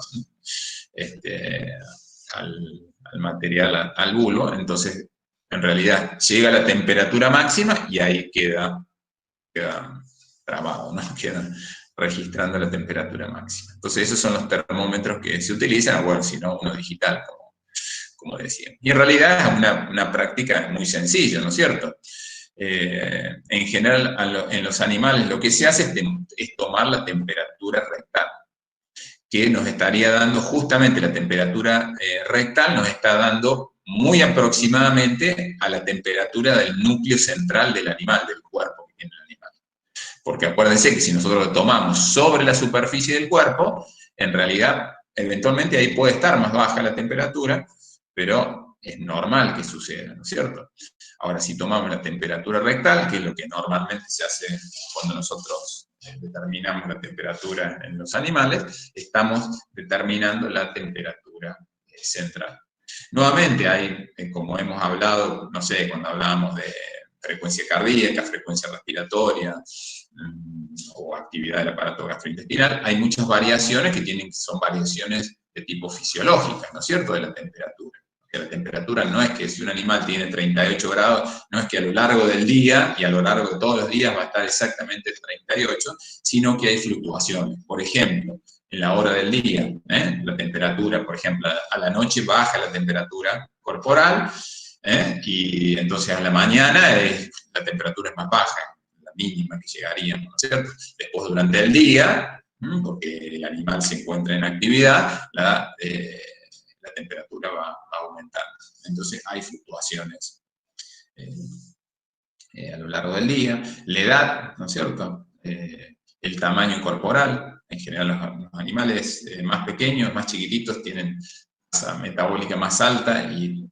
al material, al bulbo. Entonces, en realidad, llega a la temperatura máxima y ahí queda trabado, ¿no? Queda registrando la temperatura máxima. Entonces, esos son los termómetros que se utilizan, bueno, si no, uno digital, como decía. Y en realidad es una práctica muy sencilla, ¿no es cierto? En general, en los animales lo que se hace es tomar la temperatura rectal, que nos estaría dando justamente la temperatura rectal, nos está dando muy aproximadamente a la temperatura del núcleo central del animal, del cuerpo que tiene el animal. Porque acuérdense que si nosotros lo tomamos sobre la superficie del cuerpo, en realidad, eventualmente ahí puede estar más baja la temperatura, pero es normal que suceda, ¿no es cierto? Ahora, si tomamos la temperatura rectal, que es lo que normalmente se hace cuando nosotros determinamos la temperatura en los animales, estamos determinando la temperatura central. Nuevamente, hay, como hemos hablado, no sé, cuando hablábamos de frecuencia cardíaca, frecuencia respiratoria o actividad del aparato gastrointestinal, hay muchas variaciones que son variaciones de tipo fisiológica, ¿no es cierto?, de la temperatura. Que la temperatura no es que si un animal tiene 38 grados, no es que a lo largo del día y a lo largo de todos los días va a estar exactamente 38, sino que hay fluctuaciones. Por ejemplo, en la hora del día, la temperatura, por ejemplo, a la noche baja la temperatura corporal, y entonces a la mañana la temperatura es más baja, la mínima que llegaríamos, ¿no es cierto? Después durante el día, porque el animal se encuentra en actividad, la temperatura va aumentando. Entonces hay fluctuaciones a lo largo del día. La edad, ¿no es cierto? El tamaño corporal. En general los animales más pequeños, más chiquititos, tienen masa metabólica más alta y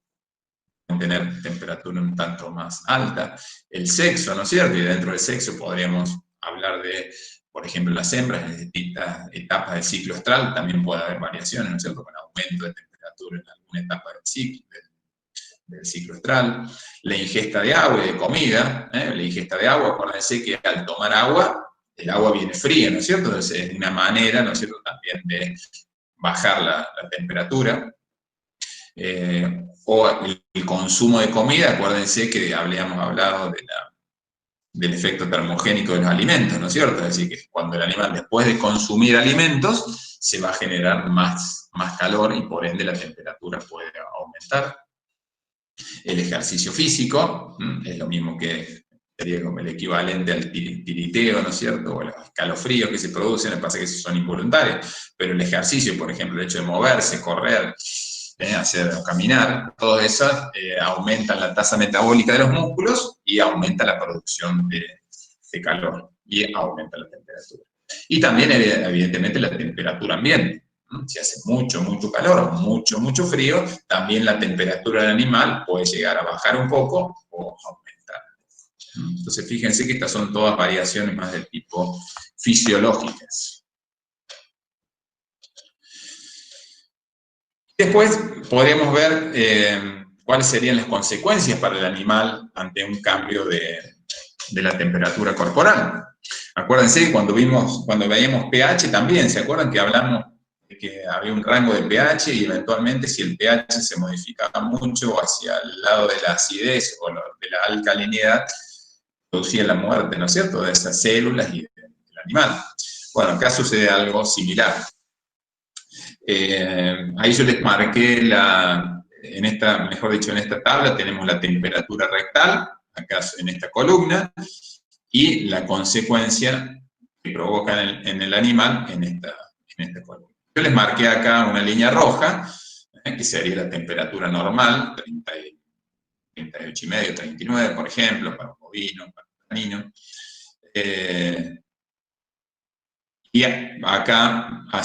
pueden tener temperatura un tanto más alta. El sexo, ¿no es cierto? Y dentro del sexo podríamos hablar de, por ejemplo, las hembras en distintas etapas del ciclo estral, también puede haber variaciones, ¿no es cierto?, con aumento de temperatura en alguna etapa del ciclo estral. La ingesta de agua y de comida, la ingesta de agua, acuérdense que al tomar agua, el agua viene fría, ¿no es cierto? Entonces es una manera, ¿no es cierto?, también de bajar la temperatura. O el consumo de comida, acuérdense que habíamos hablado del efecto termogénico de los alimentos, ¿no es cierto? Es decir, que cuando el animal, después de consumir alimentos, se va a generar más calor y por ende la temperatura puede aumentar. El ejercicio físico es lo mismo que sería como el equivalente al tiriteo, ¿no es cierto? O los escalofríos que se producen, me pasa que esos son involuntarios, pero el ejercicio, por ejemplo, el hecho de moverse, correr, caminar, todo eso aumenta la tasa metabólica de los músculos y aumenta la producción de calor y aumenta la temperatura. Y también, evidentemente, la temperatura ambiente. Si hace mucho calor o mucho frío, también la temperatura del animal puede llegar a bajar un poco o aumentar. Entonces, fíjense que estas son todas variaciones más del tipo fisiológicas. Después podremos ver cuáles serían las consecuencias para el animal ante un cambio de la temperatura corporal. Acuérdense que cuando veíamos pH también, ¿se acuerdan que hablamos de que había un rango de pH y eventualmente si el pH se modificaba mucho hacia el lado de la acidez o de la alcalinidad, producía la muerte, ¿no es cierto?, de esas células y del animal. Bueno, acá sucede algo similar. Ahí yo les marqué en esta tabla tenemos la temperatura rectal, acá en esta columna, y la consecuencia que provoca en el animal en esta columna. Yo les marqué acá una línea roja, que sería la temperatura normal, 38,5, 39, por ejemplo, para un bovino, para un canino. Y acá, para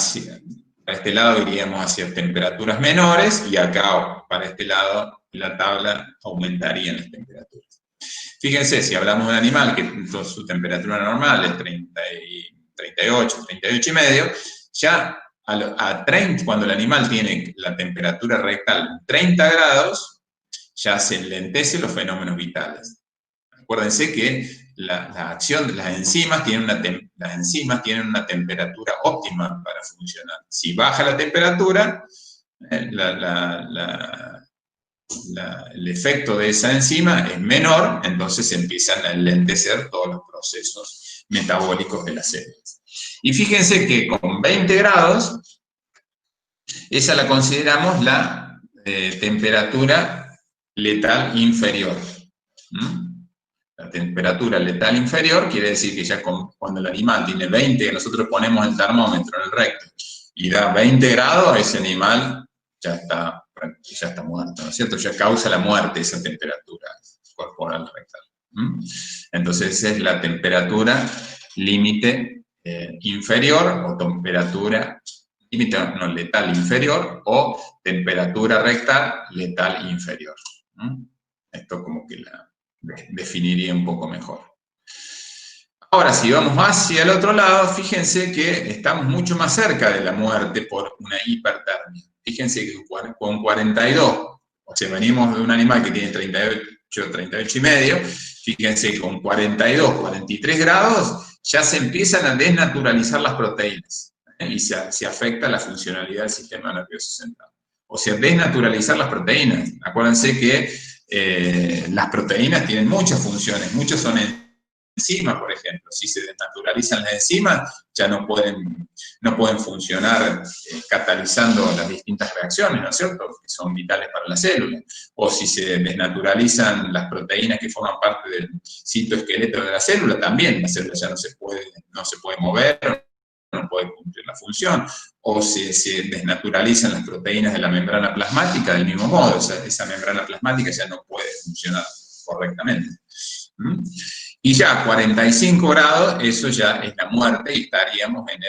este lado iríamos hacia temperaturas menores, y acá, para este lado, la tabla aumentaría las temperaturas. Fíjense, si hablamos de un animal que su temperatura normal es 38, 38,5, ya cuando el animal tiene la temperatura rectal 30 grados, ya se enlentecen los fenómenos vitales. Acuérdense que la acción de las enzimas tienen una temperatura óptima para funcionar. Si baja la temperatura, el efecto de esa enzima es menor, entonces empiezan a enlentecer todos los procesos metabólicos de las células. Y fíjense que con 20 grados, esa la consideramos la temperatura letal inferior. La temperatura letal inferior quiere decir que ya cuando el animal tiene 20, nosotros ponemos el termómetro en el recto y da 20 grados, ese animal ya está muerto, ¿no es cierto? Ya causa la muerte esa temperatura corporal rectal. Entonces esa es la temperatura límite inferior, o temperatura límite no letal inferior, o temperatura rectal letal inferior. Esto como que la definiría un poco mejor. Ahora, si vamos hacia el otro lado, fíjense que estamos mucho más cerca de la muerte por una hipertermia. Fíjense que con 42, o sea, venimos de un animal que tiene 38, 38,5, fíjense que con 42, 43 grados ya se empiezan a desnaturalizar las proteínas, y se afecta la funcionalidad del sistema nervioso central. O sea, desnaturalizar las proteínas. Acuérdense que las proteínas tienen muchas funciones, muchas son enzimas, por ejemplo. Si se desnaturalizan las enzimas, ya no pueden funcionar catalizando las distintas reacciones, ¿no es cierto?, que son vitales para la célula. O si se desnaturalizan las proteínas que forman parte del citoesqueleto de la célula, también la célula ya no se puede mover, no puede cumplir la función. O si se desnaturalizan las proteínas de la membrana plasmática, del mismo modo, esa membrana plasmática ya no puede funcionar correctamente. Y ya a 45 grados, eso ya es la muerte, y estaríamos en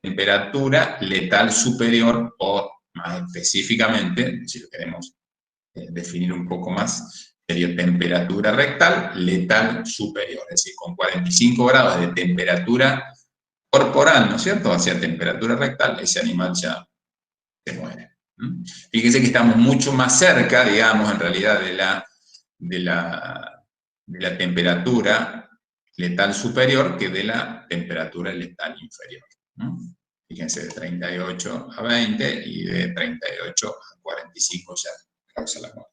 temperatura letal superior, o más específicamente, si lo queremos definir un poco más, sería temperatura rectal letal superior, es decir, con 45 grados de temperatura corporal, ¿no es cierto?, hacia temperatura rectal, ese animal ya se muere. Fíjense que estamos mucho más cerca, digamos, en realidad de la temperatura letal superior que de la temperatura letal inferior. Fíjense, de 38 a 20 y de 38 a 45 ya causa la muerte.